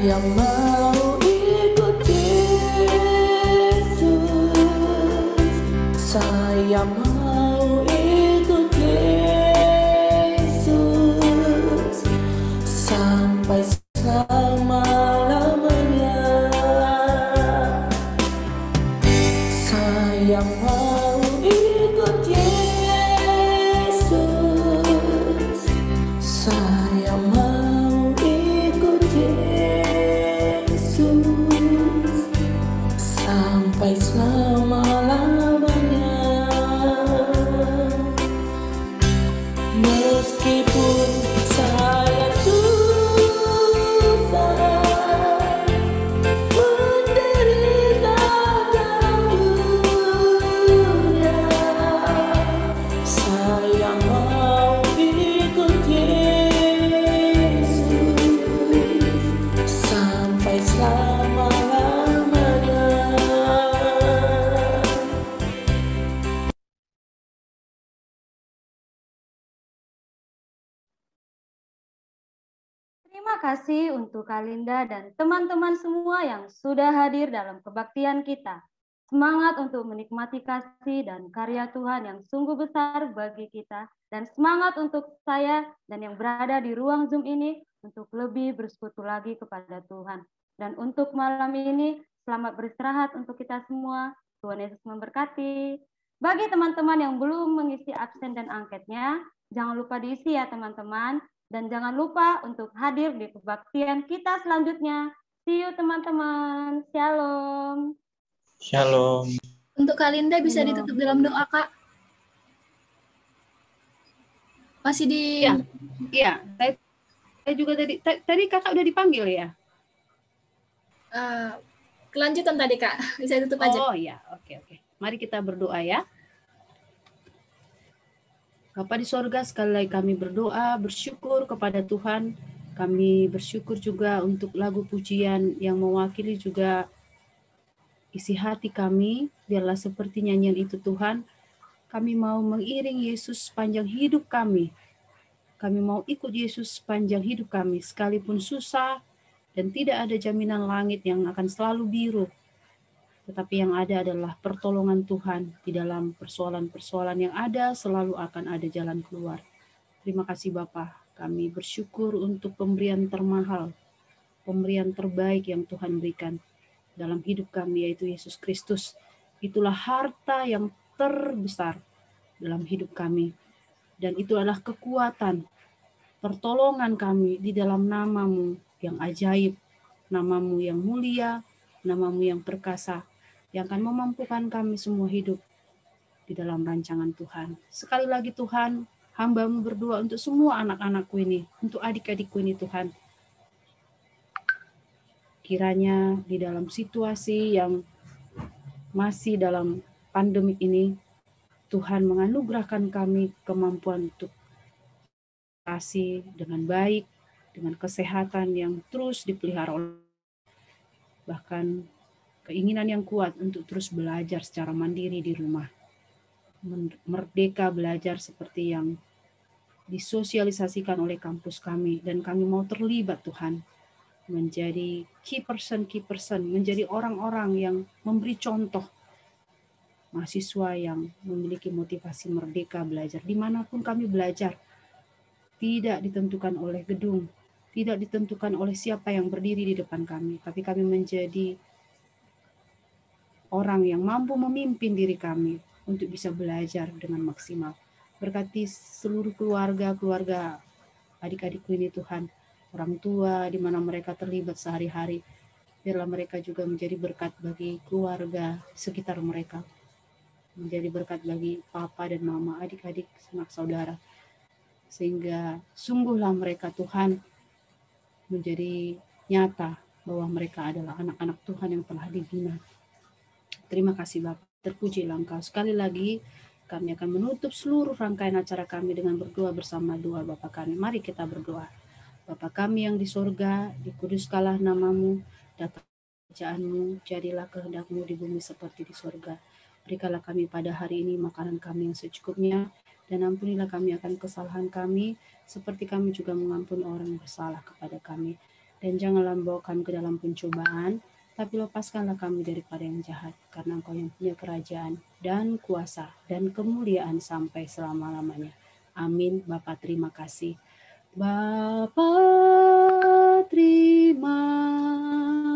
Speaker 5: Saya mau ikut Yesus. Saya mau ikut Yesus sampai selama-lamanya. Saya mau ikut Yesus. Saya mau ikut Yesus sampai selama-lamanya. Meskipun saya susah menderita dalam dunia, saya mau ikut Yesus sampai selama-lamanya.
Speaker 1: Terima kasih untuk Kalinda dan teman-teman semua yang sudah hadir dalam kebaktian kita. Semangat untuk menikmati kasih dan karya Tuhan yang sungguh besar bagi kita, dan semangat untuk saya dan yang berada di ruang Zoom ini untuk lebih bersekutu lagi kepada Tuhan. Dan untuk malam ini, selamat beristirahat untuk kita semua. Tuhan Yesus memberkati. Bagi teman-teman yang belum mengisi absen dan angketnya, jangan lupa diisi ya teman-teman. Dan jangan lupa untuk hadir di kebaktian kita selanjutnya. See you teman-teman. Shalom.
Speaker 4: Shalom.
Speaker 6: Untuk Kalinda bisa ditutup dalam doa, Kak. Masih di...
Speaker 2: Iya, saya juga tadi kakak udah dipanggil ya?
Speaker 6: Kelanjutan tadi, Kak. Bisa tutup aja.
Speaker 2: Oh iya, oke. Mari kita berdoa ya. Bapa di sorga, sekali lagi kami berdoa, bersyukur kepada Tuhan. Kami bersyukur juga untuk lagu pujian yang mewakili juga isi hati kami. Biarlah seperti nyanyian itu Tuhan, kami mau mengiring Yesus sepanjang hidup kami. Kami mau ikut Yesus sepanjang hidup kami, sekalipun susah dan tidak ada jaminan langit yang akan selalu biru. Tetapi yang ada adalah pertolongan Tuhan di dalam persoalan-persoalan yang ada, selalu akan ada jalan keluar. Terima kasih Bapa, kami bersyukur untuk pemberian termahal, pemberian terbaik yang Tuhan berikan dalam hidup kami, yaitu Yesus Kristus. Itulah harta yang terbesar dalam hidup kami. Dan itu adalah kekuatan, pertolongan kami di dalam nama-Mu yang ajaib, nama-Mu yang mulia, nama-Mu yang perkasa, yang akan memampukan kami semua hidup di dalam rancangan Tuhan. Sekali lagi Tuhan, hamba-Mu berdoa untuk semua anak-anakku ini, untuk adik-adikku ini Tuhan. Kiranya di dalam situasi yang masih dalam pandemik ini, Tuhan menganugerahkan kami kemampuan untuk kasih dengan baik, dengan kesehatan yang terus dipelihara oleh, bahkan keinginan yang kuat untuk terus belajar secara mandiri di rumah. Merdeka belajar seperti yang disosialisasikan oleh kampus kami, dan kami mau terlibat Tuhan, menjadi key person, menjadi orang-orang yang memberi contoh, mahasiswa yang memiliki motivasi merdeka belajar. Dimanapun kami belajar, tidak ditentukan oleh gedung, tidak ditentukan oleh siapa yang berdiri di depan kami, tapi kami menjadi orang yang mampu memimpin diri kami untuk bisa belajar dengan maksimal. Berkati seluruh keluarga adik-adikku ini Tuhan, orang tua di mana mereka terlibat sehari-hari, biarlah mereka juga menjadi berkat bagi keluarga sekitar mereka, menjadi berkat bagi papa dan mama, adik-adik, sanak saudara, sehingga sungguhlah mereka Tuhan menjadi nyata bahwa mereka adalah anak-anak Tuhan yang telah dibina. Terima kasih Bapak, terpujilah Engkau. Sekali lagi kami akan menutup seluruh rangkaian acara kami dengan berdoa bersama doa Bapa kami. Mari kita berdoa. Bapa kami yang di sorga, dikuduskanlah nama-Mu, datang kerajaan-Mu, jadilah kehendak-Mu di bumi seperti di sorga. Berikanlah kami pada hari ini makanan kami yang secukupnya, dan ampunilah kami akan kesalahan kami, seperti kami juga mengampuni orang yang bersalah kepada kami. Dan janganlah membawa kami ke dalam pencobaan, tapi lepaskanlah kami daripada yang jahat, karena Engkau yang punya kerajaan dan kuasa dan kemuliaan sampai selama-lamanya. Amin. Bapa terima kasih. Bapa terima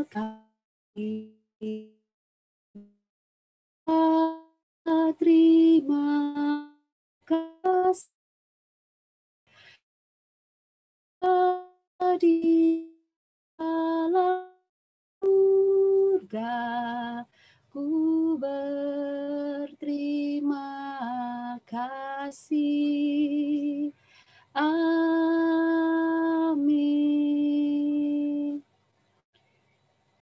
Speaker 2: kasih. Bapa terima kasih. Di dalam surga ku berterima kasih.